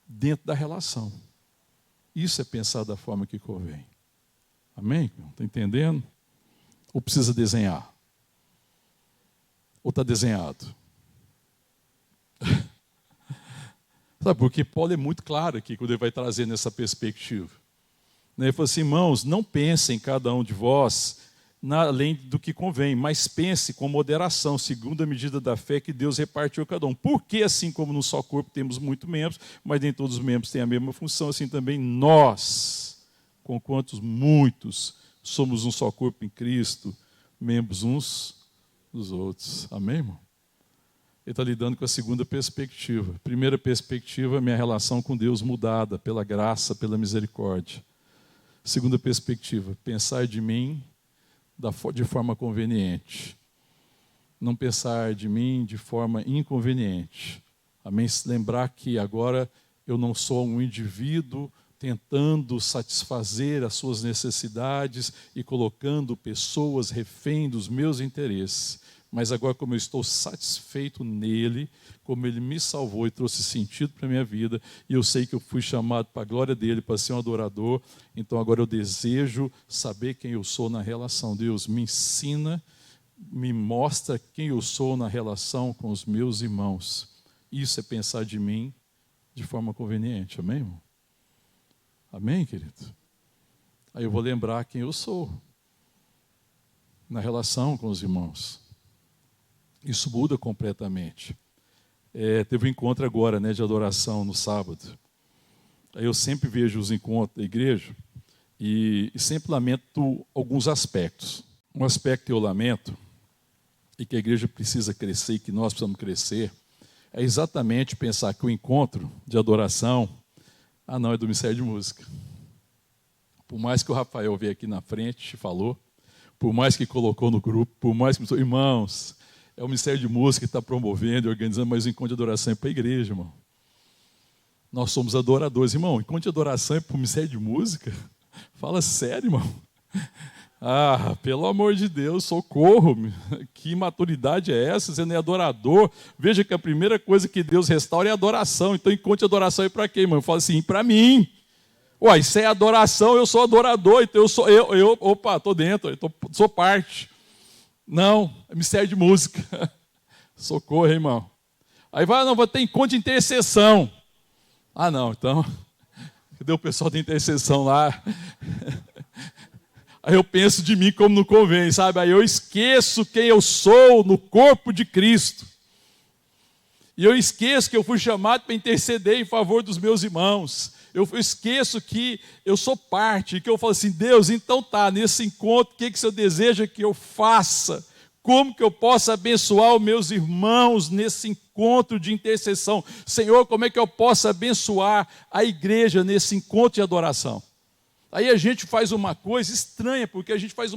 dentro da relação. Isso é pensar da forma que convém. Amém? Está entendendo? Ou precisa desenhar? Ou está desenhado? Sabe, porque Paulo é muito claro aqui, quando ele vai trazer nessa perspectiva. Ele falou assim, irmãos, não pensem cada um de vós além do que convém, mas pense com moderação, segundo a medida da fé que Deus repartiu a cada um. Porque assim como no só corpo temos muitos membros, mas nem todos os membros têm a mesma função, assim também nós, com quantos muitos, somos um só corpo em Cristo, membros uns dos outros. Amém, irmão? Ele está lidando com a segunda perspectiva. Primeira perspectiva, minha relação com Deus mudada pela graça, pela misericórdia. Segunda perspectiva, pensar de mim de forma conveniente. Não pensar de mim de forma inconveniente. Amém? Lembrar que agora eu não sou um indivíduo tentando satisfazer as suas necessidades e colocando pessoas refém dos meus interesses. Mas agora, como eu estou satisfeito nele, como ele me salvou e trouxe sentido para a minha vida, e eu sei que eu fui chamado para a glória dele, para ser um adorador, então agora eu desejo saber quem eu sou na relação. Deus me ensina, me mostra quem eu sou na relação com os meus irmãos. Isso é pensar de mim de forma conveniente. Amém, irmão? Amém, querido? Aí eu vou lembrar quem eu sou na relação com os irmãos. Isso muda completamente. Teve um encontro agora, de adoração no sábado. Aí eu sempre vejo os encontros da igreja e sempre lamento alguns aspectos. Um aspecto que eu lamento e que a igreja precisa crescer e que nós precisamos crescer é exatamente pensar que o encontro de adoração, não, é do Ministério de Música. Por mais que o Rafael veio aqui na frente e falou, por mais que colocou no grupo, por mais que... Irmãos, é o Ministério de Música que está promovendo e organizando, mas o encontro de adoração é para a igreja, irmão. Nós somos adoradores. Irmão, encontro de adoração é para o Ministério de Música? Fala sério, irmão. Pelo amor de Deus, socorro. Que maturidade é essa? Você não é adorador? Veja que a primeira coisa que Deus restaura é a adoração. Então, encontro de adoração é para quem, irmão? Eu falo assim, para mim. Isso é adoração, eu sou adorador. Então, estou dentro, sou parte. Não, é Ministério de Música. Socorro, irmão. Aí vai ter encontro de intercessão. Não, então, cadê o pessoal da intercessão lá? Aí eu penso de mim como não convém, sabe? Aí eu esqueço quem eu sou no corpo de Cristo. E eu esqueço que eu fui chamado para interceder em favor dos meus irmãos. Eu esqueço que eu sou parte, que eu falo assim, Deus, então nesse encontro, o que o Senhor deseja que eu faça? Como que eu posso abençoar os meus irmãos nesse encontro de intercessão? Senhor, como é que eu posso abençoar a igreja nesse encontro de adoração? Aí a gente faz uma coisa estranha, porque a gente faz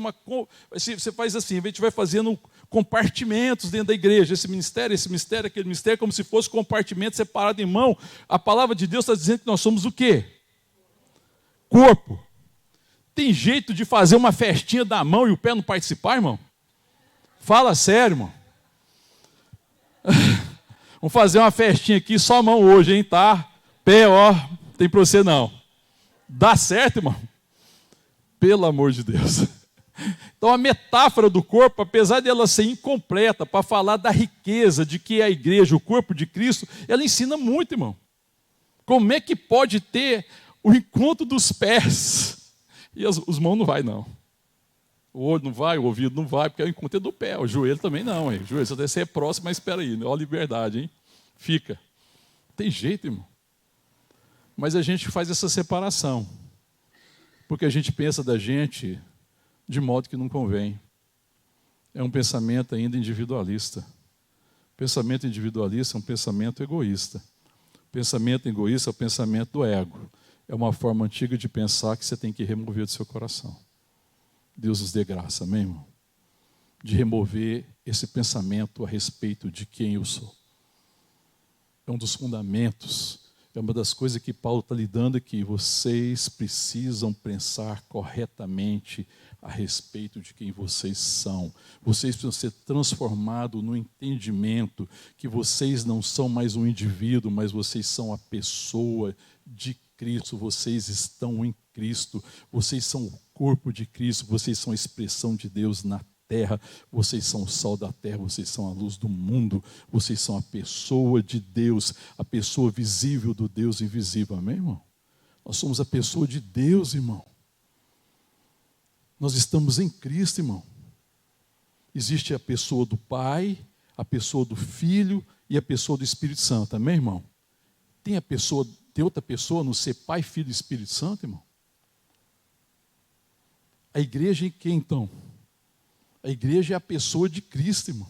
você faz assim, a gente vai fazendo compartimentos dentro da igreja, esse ministério, aquele ministério, como se fosse compartimento separado em mão. A palavra de Deus está dizendo que nós somos o quê? Corpo. Tem jeito de fazer uma festinha da mão e o pé não participar, irmão? Fala sério, irmão. Vamos fazer uma festinha aqui, só a mão hoje, hein, tá? Pé, ó, tem pra você não. Dá certo, irmão? Pelo amor de Deus. Então a metáfora do corpo, apesar de ela ser incompleta, para falar da riqueza de que é a igreja, o corpo de Cristo, ela ensina muito, irmão. Como é que pode ter o encontro dos pés? E os mãos não vai, não. O olho não vai, o ouvido não vai, porque é o encontro é do pé. O joelho também não, hein? O joelho, você deve ser próximo, mas espera aí, olha a liberdade, hein? Fica. Tem jeito, irmão. Mas a gente faz essa separação. Porque a gente pensa da gente de modo que não convém. É um pensamento ainda individualista. Pensamento individualista é um pensamento egoísta. Pensamento egoísta é o pensamento do ego. É uma forma antiga de pensar que você tem que remover do seu coração. Deus nos dê graça, amém, irmão? De remover esse pensamento a respeito de quem eu sou. É um dos fundamentos, é uma das coisas que Paulo está lidando aqui. Vocês precisam pensar corretamente a respeito de quem vocês são. Vocês precisam ser transformados no entendimento que vocês não são mais um indivíduo, mas vocês são a pessoa de Cristo. Vocês estão em Cristo. Vocês são o corpo de Cristo. Vocês são a expressão de Deus na terra. Vocês são o sal da terra. Vocês são a luz do mundo. Vocês são a pessoa de Deus, a pessoa visível do Deus invisível. Amém, irmão? Nós somos a pessoa de Deus, irmão. Nós estamos em Cristo, irmão. Existe a pessoa do Pai, a pessoa do Filho e a pessoa do Espírito Santo. Amém, irmão? Tem outra pessoa no ser Pai, Filho e Espírito Santo, irmão? A igreja em quem, então? A igreja é a pessoa de Cristo, irmão.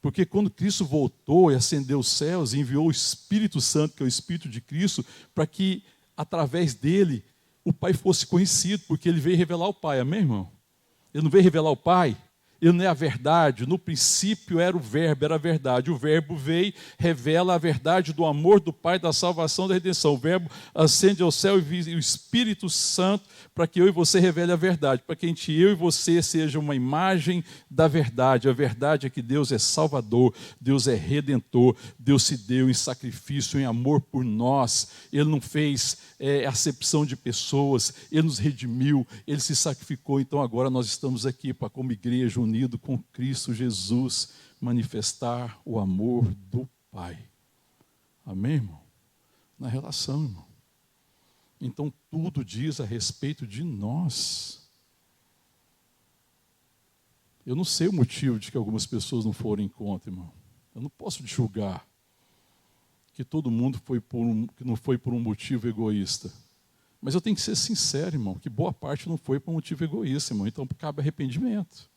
Porque quando Cristo voltou e ascendeu os céus e enviou o Espírito Santo, que é o Espírito de Cristo, para que, através dele, o Pai fosse conhecido, porque ele veio revelar o Pai, amém, irmão? Ele não veio revelar o Pai, ele não é a verdade. No princípio era o Verbo, era a verdade. O Verbo veio, revela a verdade do amor do Pai, da salvação, da redenção. O Verbo ascende ao céu e o Espírito Santo, para que eu e você revele a verdade, para que eu e você seja uma imagem da verdade. A verdade é que Deus é Salvador, Deus é Redentor, Deus se deu em sacrifício, em amor por nós. Ele não fez acepção de pessoas, Ele nos redimiu, Ele se sacrificou. Então agora nós estamos aqui para, como igreja, unido com Cristo Jesus, manifestar o amor do Pai. Amém, irmão? Na relação, irmão. Então tudo diz a respeito de nós. Eu não sei o motivo de que algumas pessoas não foram em conta, irmão. Eu não posso julgar que todo mundo que não foi por um motivo egoísta. Mas eu tenho que ser sincero, irmão, que boa parte não foi por um motivo egoísta, irmão. Então cabe arrependimento.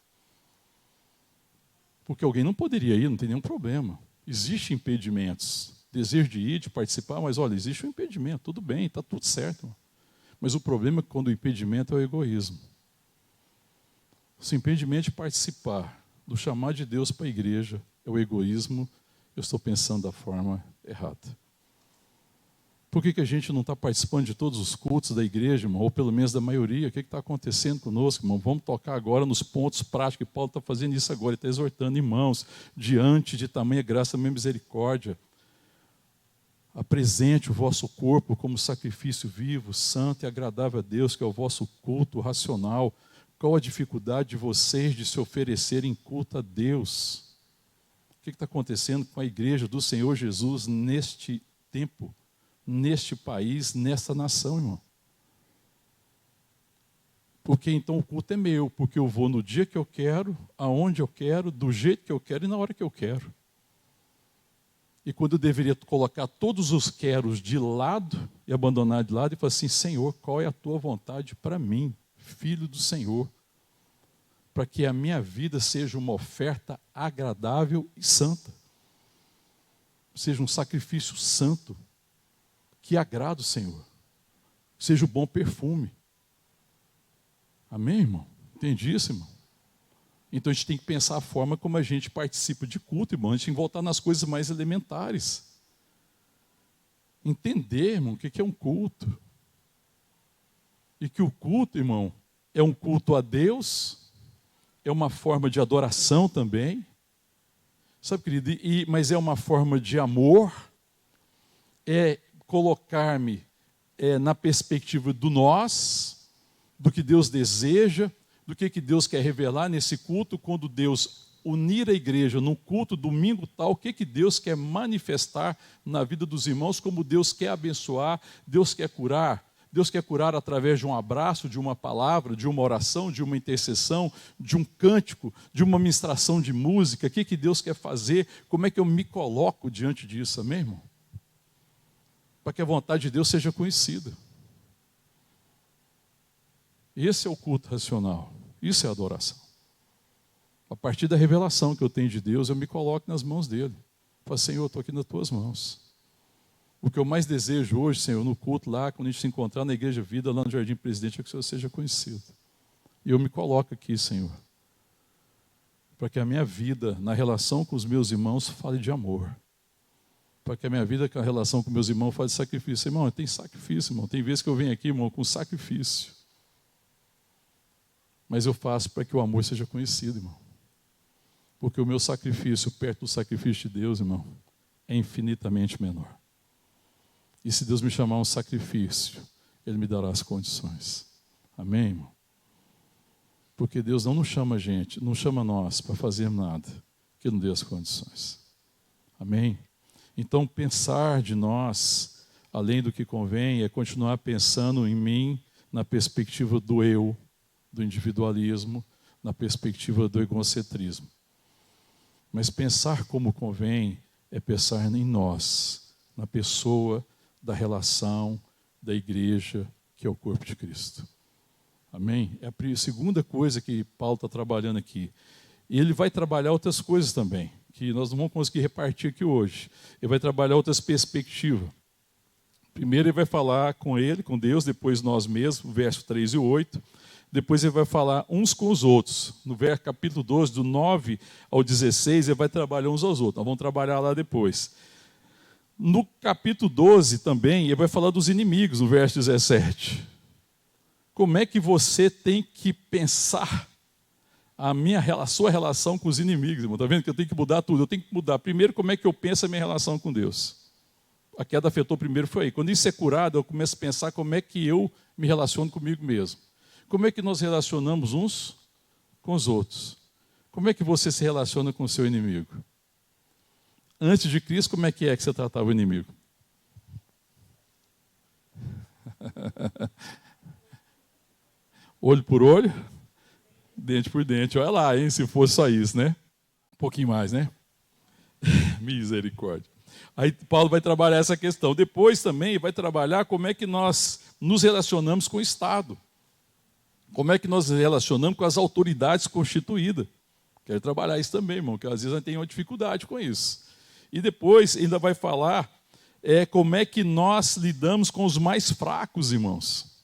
Porque alguém não poderia ir, não tem nenhum problema. Existem impedimentos. Desejo de ir, de participar, mas olha, existe um impedimento, tudo bem, está tudo certo. Irmão. Mas o problema é quando o impedimento é o egoísmo. Se o impedimento de participar do chamado de Deus para a igreja é o egoísmo, eu estou pensando da forma errada. Por que a gente não está participando de todos os cultos da igreja, irmão? Ou pelo menos da maioria? O que está acontecendo conosco, irmão? Vamos tocar agora nos pontos práticos. Paulo está fazendo isso agora, ele está exortando irmãos, diante de tamanha graça e misericórdia. Apresente o vosso corpo como sacrifício vivo, santo e agradável a Deus, que é o vosso culto racional. Qual a dificuldade de vocês de se oferecerem culto a Deus? O que está acontecendo com a igreja do Senhor Jesus neste tempo, neste país, nesta nação, irmão? Porque então o culto é meu, porque eu vou no dia que eu quero, aonde eu quero, do jeito que eu quero e na hora que eu quero. E quando eu deveria colocar todos os queros de lado e abandonar de lado e falar assim, Senhor, qual é a tua vontade para mim, filho do Senhor? Para que a minha vida seja uma oferta agradável e santa. Seja um sacrifício santo, que agrada o Senhor. Seja o bom perfume. Amém, irmão? Entendi isso, irmão? Então a gente tem que pensar a forma como a gente participa de culto, irmão. A gente tem que voltar nas coisas mais elementares. Entender, irmão, o que é um culto. E que o culto, irmão, é um culto a Deus, é é uma forma de adoração também. Sabe, querido, mas é uma forma de amor, é colocar-me na perspectiva do nós, do que Deus deseja, do que Deus quer revelar nesse culto, quando Deus unir a igreja num culto domingo tal, o que Deus quer manifestar na vida dos irmãos, como Deus quer abençoar, Deus quer curar. Deus quer curar através de um abraço, de uma palavra, de uma oração, de uma intercessão, de um cântico, de uma ministração de música. O que Deus quer fazer? Como é que eu me coloco diante disso, amém, irmão? Para que a vontade de Deus seja conhecida. Esse é o culto racional. Isso é adoração. A partir da revelação que eu tenho de Deus, eu me coloco nas mãos dele. Falo, Senhor, eu estou aqui nas tuas mãos. O que eu mais desejo hoje, Senhor, no culto lá, quando a gente se encontrar na Igreja Vida, lá no Jardim Presidente, é que o Senhor seja conhecido. E eu me coloco aqui, Senhor, para que a minha vida, na relação com os meus irmãos, fale de amor. Para que a minha vida, na relação com meus irmãos, fale de sacrifício. Irmão, tem sacrifício, irmão. Tem vezes que eu venho aqui, irmão, com sacrifício. Mas eu faço para que o amor seja conhecido, irmão. Porque o meu sacrifício, perto do sacrifício de Deus, irmão, é infinitamente menor. E se Deus me chamar um sacrifício, Ele me dará as condições. Amém, irmão? Porque Deus não nos chama a gente, não chama nós para fazer nada que não dê as condições. Amém? Então, pensar de nós, além do que convém, é continuar pensando em mim na perspectiva do eu, do individualismo, na perspectiva do egocentrismo. Mas pensar como convém é pensar em nós, na pessoa, da relação da igreja, que é o corpo de Cristo. Amém? É a segunda coisa que Paulo está trabalhando aqui. E ele vai trabalhar outras coisas também, que nós não vamos conseguir repartir aqui hoje. Ele vai trabalhar outras perspectivas. Primeiro ele vai falar com ele, com Deus, depois nós mesmos, versos 3 e 8. Depois ele vai falar uns com os outros. No capítulo 12, do 9 ao 16, ele vai trabalhar uns aos outros. Nós vamos trabalhar lá depois. No capítulo 12 também, ele vai falar dos inimigos, no verso 17. Como é que você tem que pensar a sua relação com os inimigos, irmão? Está vendo que eu tenho que mudar tudo? Eu tenho que mudar primeiro como é que eu penso a minha relação com Deus. A queda afetou primeiro foi aí. Quando isso é curado, eu começo a pensar como é que eu me relaciono comigo mesmo. Como é que nós relacionamos uns com os outros? Como é que você se relaciona com o seu inimigo? Antes de Cristo, como é que você tratava o inimigo? Olho por olho, dente por dente. Olha lá, hein, se fosse só isso, né? Um pouquinho mais, né? Misericórdia. Aí Paulo vai trabalhar essa questão. Depois também vai trabalhar como é que nós nos relacionamos com o Estado. Como é que nós nos relacionamos com as autoridades constituídas. Quero trabalhar isso também, irmão, porque às vezes a gente tem uma dificuldade com isso. E depois ainda vai falar como é que nós lidamos com os mais fracos, irmãos.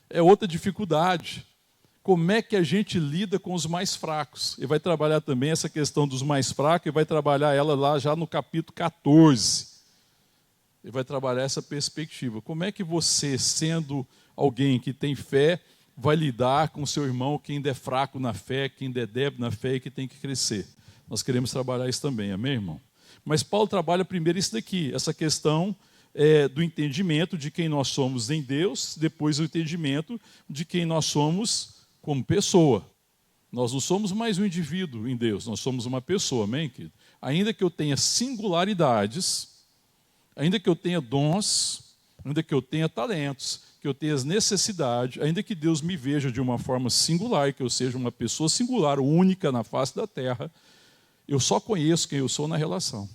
É outra dificuldade. Como é que a gente lida com os mais fracos? Ele vai trabalhar também essa questão dos mais fracos, e vai trabalhar ela lá já no capítulo 14. Ele vai trabalhar essa perspectiva. Como é que você, sendo alguém que tem fé, vai lidar com o seu irmão que ainda é fraco na fé, que ainda é débil na fé e que tem que crescer? Nós queremos trabalhar isso também, amém, irmão? Mas Paulo trabalha primeiro isso daqui, essa questão do entendimento de quem nós somos em Deus, depois o entendimento de quem nós somos como pessoa. Nós não somos mais um indivíduo em Deus, nós somos uma pessoa, amém, querido? Ainda que eu tenha singularidades, ainda que eu tenha dons, ainda que eu tenha talentos, que eu tenha as necessidades, ainda que Deus me veja de uma forma singular, que eu seja uma pessoa singular, única na face da terra, eu só conheço quem eu sou na relação.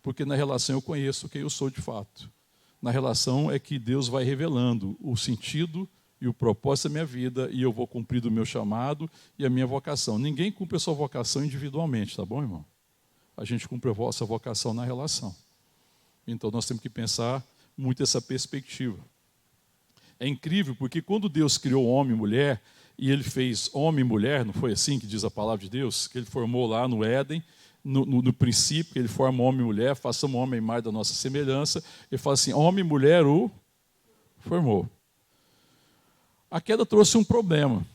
Porque na relação eu conheço quem eu sou de fato. Na relação é que Deus vai revelando o sentido e o propósito da minha vida, e eu vou cumprir o meu chamado e a minha vocação. Ninguém cumpre a sua vocação individualmente, tá bom, irmão? A gente cumpre a vossa vocação na relação. Então nós temos que pensar muito essa perspectiva. É incrível porque quando Deus criou homem e mulher, e ele fez homem e mulher, não foi assim que diz a palavra de Deus? Que ele formou lá no Éden, no princípio, que ele forma homem e mulher, façamos homem e mais da nossa semelhança. Ele fala assim, homem e mulher o formou. A queda trouxe um problema.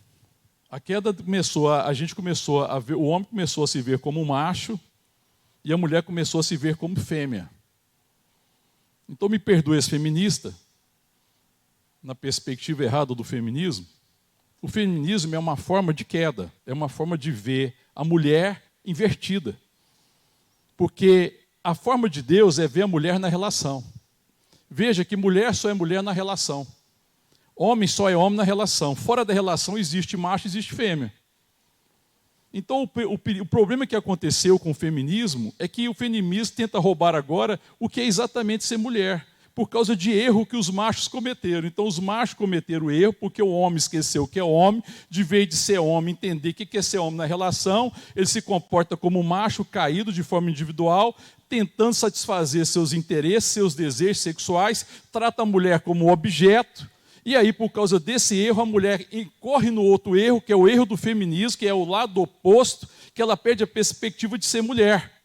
A queda começou, a gente começou a ver, o homem começou a se ver como um macho e a mulher começou a se ver como fêmea. Então me perdoe esse feminista, na perspectiva errada do feminismo. O feminismo é uma forma de queda, é uma forma de ver a mulher invertida. Porque a forma de Deus é ver a mulher na relação. Veja que mulher só é mulher na relação. Homem só é homem na relação. Fora da relação existe macho, existe fêmea. Então o problema que aconteceu com o feminismo é que o feminismo tenta roubar agora o que é exatamente ser mulher, por causa de erro que os machos cometeram. Então os machos cometeram erro porque o homem esqueceu que é homem, de vez de ser homem, entender o que é ser homem na relação, ele se comporta como um macho caído de forma individual, tentando satisfazer seus interesses, seus desejos sexuais, trata a mulher como objeto. E aí, por causa desse erro, a mulher incorre no outro erro, que é o erro do feminismo, que é o lado oposto, que ela perde a perspectiva de ser mulher.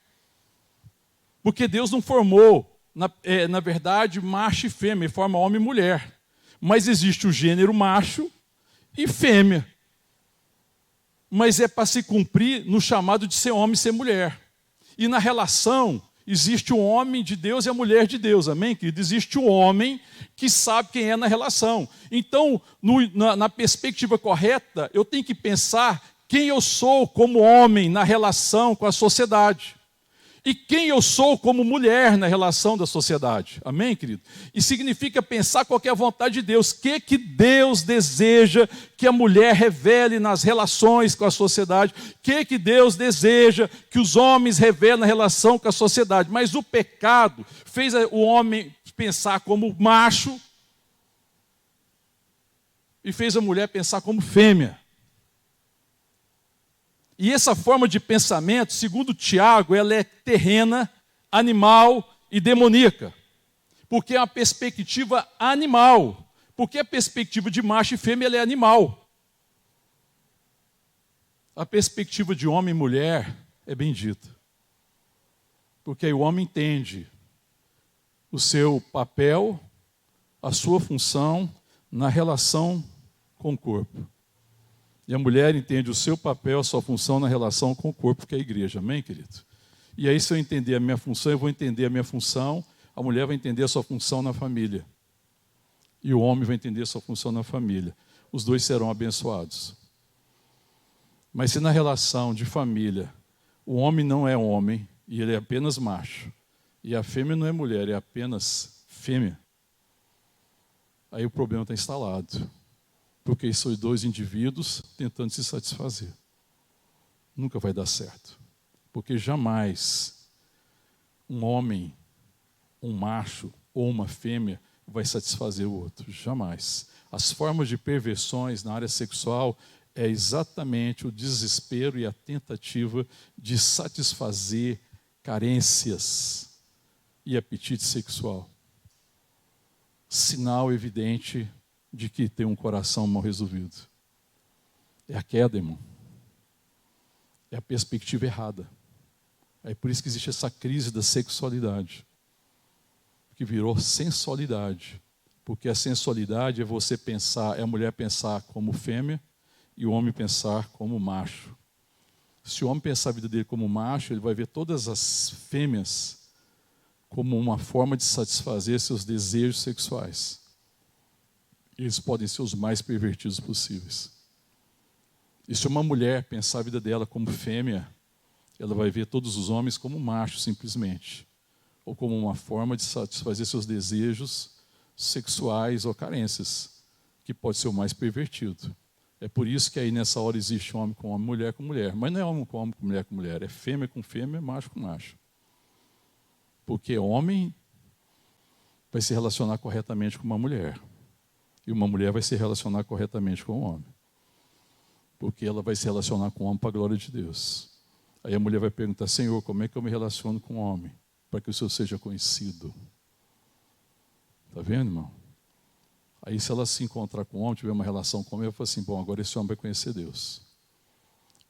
Porque Deus não formou, na verdade, macho e fêmea, ele forma homem e mulher. Mas existe o gênero macho e fêmea. Mas é para se cumprir no chamado de ser homem e ser mulher. E na relação, existe o homem de Deus e a mulher de Deus, amém, querido? Existe o homem que sabe quem é na relação. Então, na perspectiva correta, eu tenho que pensar quem eu sou como homem na relação com a sociedade. E quem eu sou como mulher na relação da sociedade. Amém, querido? E significa pensar qual que é a vontade de Deus. O que Deus deseja que a mulher revele nas relações com a sociedade. O que Deus deseja que os homens revelem na relação com a sociedade. Mas o pecado fez o homem pensar como macho e fez a mulher pensar como fêmea. E essa forma de pensamento, segundo Tiago, ela é terrena, animal e demoníaca. Porque é uma perspectiva animal. Porque a perspectiva de macho e fêmea ela é animal. A perspectiva de homem e mulher é bendita. Porque aí o homem entende o seu papel, a sua função na relação com o corpo. E a mulher entende o seu papel, a sua função na relação com o corpo, que é a igreja. Amém, querido? E aí, se eu entender a minha função, eu vou entender a minha função, a mulher vai entender a sua função na família. E o homem vai entender a sua função na família. Os dois serão abençoados. Mas se na relação de família, o homem não é homem, e ele é apenas macho, e a fêmea não é mulher, é apenas fêmea, aí o problema está instalado. Porque são dois indivíduos tentando se satisfazer. Nunca vai dar certo. Porque jamais um homem, um macho ou uma fêmea vai satisfazer o outro. Jamais. As formas de perversões na área sexual é exatamente o desespero e a tentativa de satisfazer carências e apetite sexual. Sinal evidente de que tem um coração mal resolvido. É a queda, irmão. É a perspectiva errada. É por isso que existe essa crise da sexualidade, que virou sensualidade. Porque a sensualidade é você pensar, é a mulher pensar como fêmea e o homem pensar como macho. Se o homem pensar a vida dele como macho, ele vai ver todas as fêmeas como uma forma de satisfazer seus desejos sexuais. Eles podem ser os mais pervertidos possíveis. E se uma mulher pensar a vida dela como fêmea, ela vai ver todos os homens como machos, simplesmente. Ou como uma forma de satisfazer seus desejos sexuais ou carências, que pode ser o mais pervertido. É por isso que aí nessa hora existe homem com homem, mulher com mulher. Mas não é homem com mulher com mulher. É fêmea com fêmea, macho com macho. Porque homem vai se relacionar corretamente com uma mulher. E uma mulher vai se relacionar corretamente com o homem. Porque ela vai se relacionar com o homem para a glória de Deus. Aí a mulher vai perguntar, Senhor, como é que eu me relaciono com o homem? Para que o Senhor seja conhecido. Está vendo, irmão? Aí se ela se encontrar com o homem, tiver uma relação com o homem, ela fala assim, bom, agora esse homem vai conhecer Deus.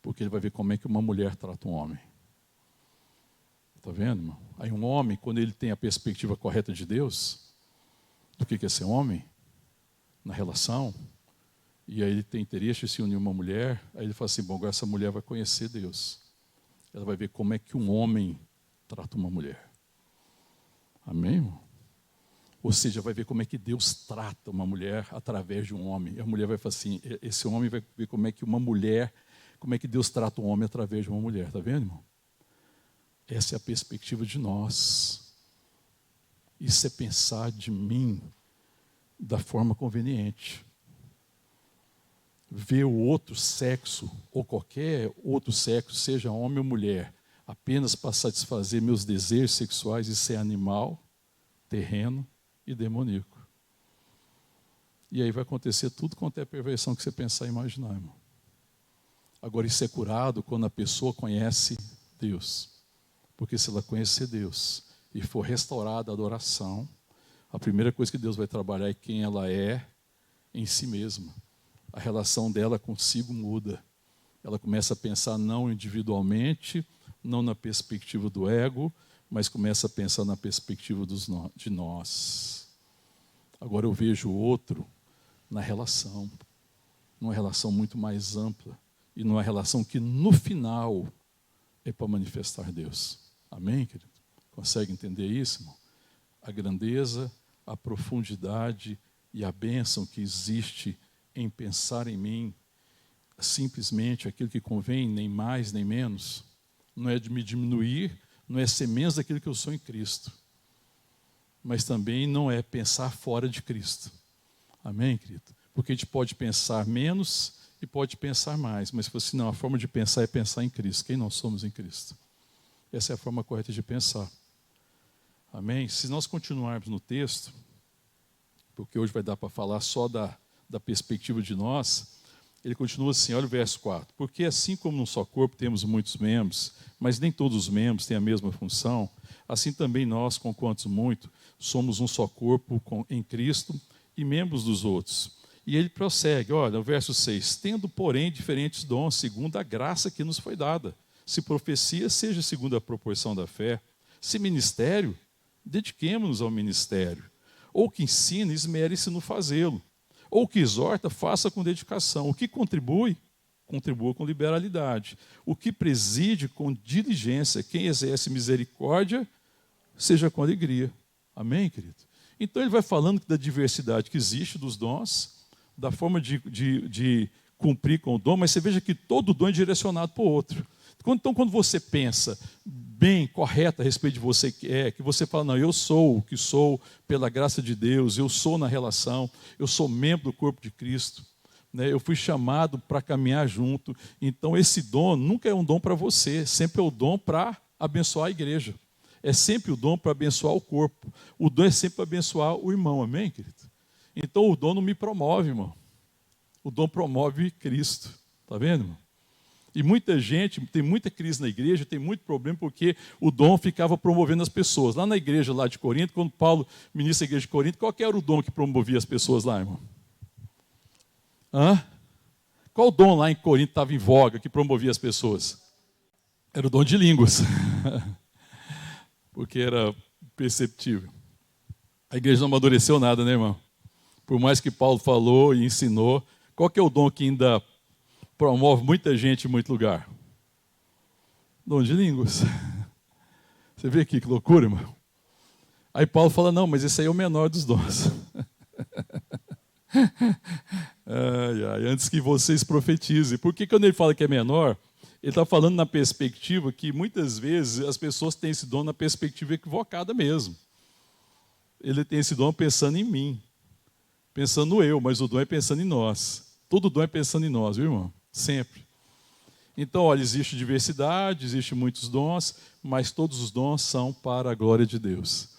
Porque ele vai ver como é que uma mulher trata um homem. Está vendo, irmão? Aí um homem, quando ele tem a perspectiva correta de Deus, do que é ser homem, na relação, e aí ele tem interesse em se unir a uma mulher, aí ele fala assim, bom, agora essa mulher vai conhecer Deus. Ela vai ver como é que um homem trata uma mulher. Amém, irmão? Ou seja, vai ver como é que Deus trata uma mulher através de um homem. E a mulher vai falar assim, esse homem vai ver como é que uma mulher, como é que Deus trata um homem através de uma mulher. Está vendo, irmão? Essa é a perspectiva de nós. Isso é pensar de mim da forma conveniente. Ver o outro sexo, ou qualquer outro sexo, seja homem ou mulher, apenas para satisfazer meus desejos sexuais, isso é animal, terreno e demoníaco. E aí vai acontecer tudo quanto é perversão que você pensar e imaginar, irmão. Agora, isso é curado quando a pessoa conhece Deus. Porque se ela conhecer Deus e for restaurada a adoração, a primeira coisa que Deus vai trabalhar é quem ela é em si mesma. A relação dela consigo muda. Ela começa a pensar não individualmente, não na perspectiva do ego, mas começa a pensar na perspectiva de nós. Agora eu vejo o outro na relação, numa relação muito mais ampla, e numa relação que no final é para manifestar Deus. Amém, querido? Consegue entender isso, irmão? A grandeza, a profundidade e a bênção que existe em pensar em mim, simplesmente aquilo que convém, nem mais nem menos, não é de me diminuir, não é ser menos daquilo que eu sou em Cristo, mas também não é pensar fora de Cristo. Amém, querido? Porque a gente pode pensar menos e pode pensar mais, mas se fosse não, a forma de pensar é pensar em Cristo. Quem nós somos em Cristo? Essa é a forma correta de pensar. Amém? Se nós continuarmos no texto, porque hoje vai dar para falar só da perspectiva de nós, ele continua assim, olha o verso 4. Porque assim como num só corpo temos muitos membros, mas nem todos os membros têm a mesma função, assim também nós, conquanto muito, somos um só corpo em Cristo e membros dos outros. E ele prossegue, olha, o verso 6. Tendo, porém, diferentes dons, segundo a graça que nos foi dada. Se profecia, seja segundo a proporção da fé. Se ministério, dediquemo-nos ao ministério. Ou que ensina, esmere-se no fazê-lo. Ou que exorta, faça com dedicação. O que contribui, contribua com liberalidade. O que preside, com diligência. Quem exerce misericórdia, seja com alegria. Amém, querido? Então ele vai falando da diversidade que existe dos dons, da forma de cumprir com o dom, mas você veja que todo dom é direcionado para o outro. Então, quando você pensa bem, correto a respeito de você que você fala, não, eu sou o que sou pela graça de Deus, eu sou na relação, eu sou membro do corpo de Cristo, né? Eu fui chamado para caminhar junto. Então, esse dom nunca é um dom para você, sempre é o dom para abençoar a igreja. É sempre o dom para abençoar o corpo. O dom é sempre para abençoar o irmão, amém, querido? Então, o dom não me promove, irmão. O dom promove Cristo, está vendo, irmão? E muita gente, tem muita crise na igreja, tem muito problema porque o dom ficava promovendo as pessoas. Lá na igreja lá de Corinto, quando Paulo ministra a igreja de Corinto, qual que era o dom que promovia as pessoas lá, irmão? Qual dom lá em Corinto estava em voga, que promovia as pessoas? Era o dom de línguas. Porque era perceptível. A igreja não amadureceu nada, né, irmão? Por mais que Paulo falou e ensinou, qual que é o dom que ainda promove muita gente em muito lugar? Dom de línguas. Você vê aqui que loucura, irmão? Aí Paulo fala, não, mas esse aí é o menor dos dons. Antes que vocês profetizem. Por que quando ele fala que é menor, ele está falando na perspectiva que muitas vezes as pessoas têm esse dom na perspectiva equivocada mesmo. Ele tem esse dom pensando em mim, pensando no eu, mas o dom é pensando em nós. Todo dom é pensando em nós, viu, irmão? Sempre. Então, olha, existe diversidade, existe muitos dons, mas todos os dons são para a glória de Deus.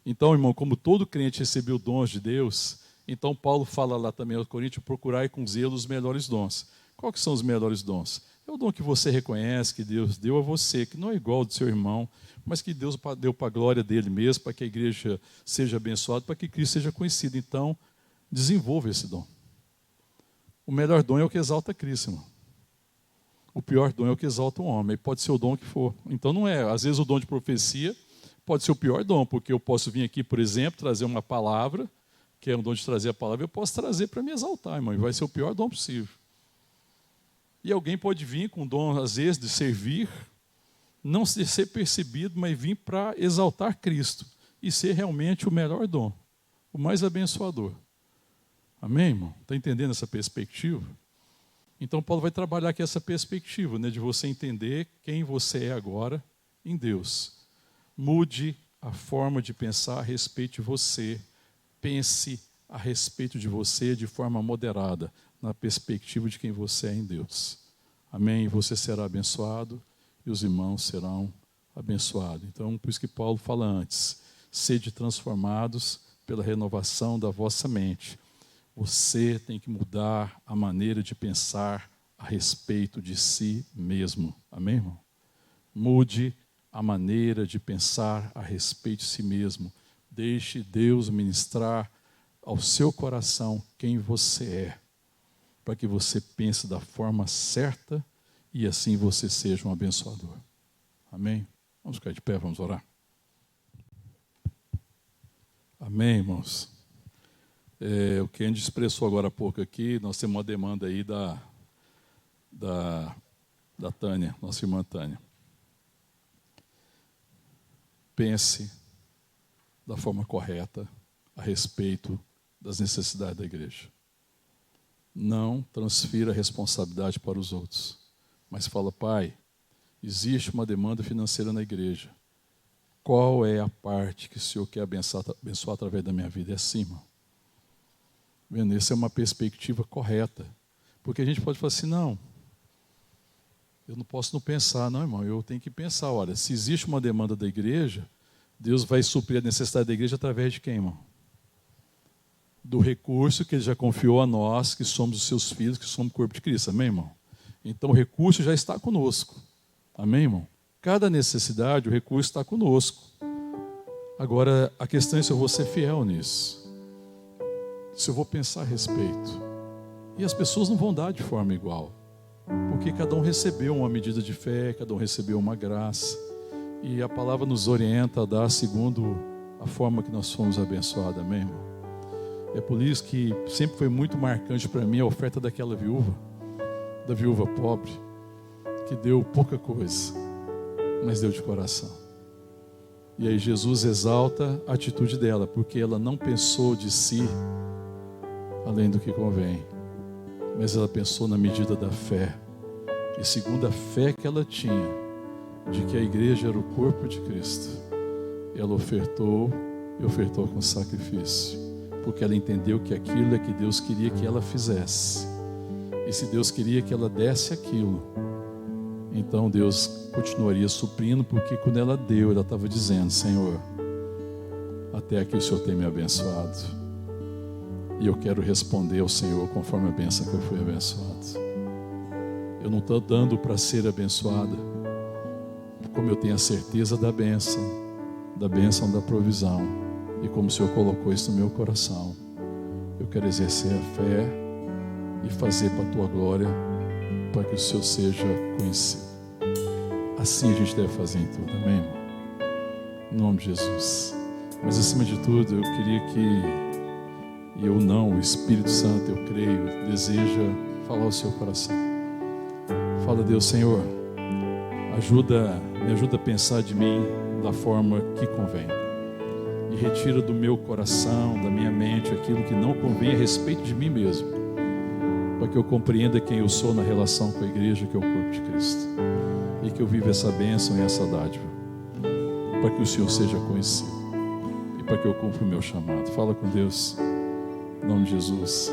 Então, irmão, como todo crente recebeu dons de Deus, então Paulo fala lá também aos Coríntios, procurai com zelo os melhores dons. Quais que são os melhores dons? É o dom que você reconhece, que Deus deu a você, que não é igual ao do seu irmão, mas que Deus deu para a glória dele mesmo, para que a igreja seja abençoada, para que Cristo seja conhecido. Então, desenvolva esse dom. O melhor dom é o que exalta Cristo, irmão. O pior dom é o que exalta o homem. Pode ser o dom que for. Então não é. Às vezes o dom de profecia pode ser o pior dom, porque eu posso vir aqui, por exemplo, trazer uma palavra que é o dom de trazer a palavra, eu posso trazer para me exaltar, irmão, e vai ser o pior dom possível. E alguém pode vir com o dom, às vezes, de servir, não ser percebido, mas vir para exaltar Cristo e ser realmente o melhor dom, o mais abençoador. Amém, irmão? Está entendendo essa perspectiva? Então, Paulo vai trabalhar aqui essa perspectiva, né, de você entender quem você é agora em Deus. Mude a forma de pensar a respeito de você. Pense a respeito de você de forma moderada, na perspectiva de quem você é em Deus. Amém? Você será abençoado e os irmãos serão abençoados. Então, por isso que Paulo fala antes, sede transformados pela renovação da vossa mente. Você tem que mudar a maneira de pensar a respeito de si mesmo. Amém, irmão? Mude a maneira de pensar a respeito de si mesmo. Deixe Deus ministrar ao seu coração quem você é, para que você pense da forma certa e assim você seja um abençoador. Amém? Vamos ficar de pé, vamos orar. Amém, irmãos? O que a gente expressou agora há pouco aqui, nós temos uma demanda aí da Tânia, nossa irmã Tânia. Pense da forma correta a respeito das necessidades da igreja. Não transfira a responsabilidade para os outros, mas fala, Pai, existe uma demanda financeira na igreja. Qual é a parte que o Senhor quer abençoar através da minha vida? É assim, irmão. Vendo? Essa é uma perspectiva correta. Porque a gente pode falar assim, não, eu não posso não pensar, não, irmão, eu tenho que pensar, olha, se existe uma demanda da igreja, Deus vai suprir a necessidade da igreja através de quem, irmão? Do recurso que Ele já confiou a nós, que somos os seus filhos, que somos o corpo de Cristo, amém, irmão? Então o recurso já está conosco, amém, irmão? Cada necessidade, o recurso está conosco. Agora, a questão é se eu vou ser fiel nisso, se eu vou pensar a respeito. E as pessoas não vão dar de forma igual, porque cada um recebeu uma medida de fé, cada um recebeu uma graça, e a palavra nos orienta a dar segundo a forma que nós fomos abençoados, amém, irmão? É por isso que sempre foi muito marcante para mim a oferta daquela viúva, da viúva pobre, que deu pouca coisa, mas deu de coração. E aí Jesus exalta a atitude dela, porque ela não pensou de si além do que convém, mas ela pensou na medida da fé. E segundo a fé que ela tinha, de que a igreja era o corpo de Cristo, ela ofertou e ofertou com sacrifício, porque ela entendeu que aquilo é que Deus queria que ela fizesse. E se Deus queria que ela desse aquilo, então Deus continuaria suprindo, porque quando ela deu, ela estava dizendo, Senhor, até aqui o Senhor tem me abençoado, e eu quero responder ao Senhor conforme a bênção que eu fui abençoado. Eu não estou dando para ser abençoada, como eu tenho a certeza da bênção da provisão, e como o Senhor colocou isso no meu coração, eu quero exercer a fé e fazer para a Tua glória, para que o Senhor seja conhecido. Assim a gente deve fazer em tudo, amém, irmão? Em nome de Jesus. Mas acima de tudo, eu queria que o Espírito Santo, eu creio, deseja falar ao seu coração. Fala, Deus, Senhor, me ajuda a pensar de mim da forma que convém. E retira do meu coração, da minha mente, aquilo que não convém a respeito de mim mesmo, para que eu compreenda quem eu sou na relação com a igreja, que é o corpo de Cristo, e que eu viva essa bênção e essa dádiva, para que o Senhor seja conhecido e para que eu cumpra o meu chamado. Fala com Deus, em nome de Jesus.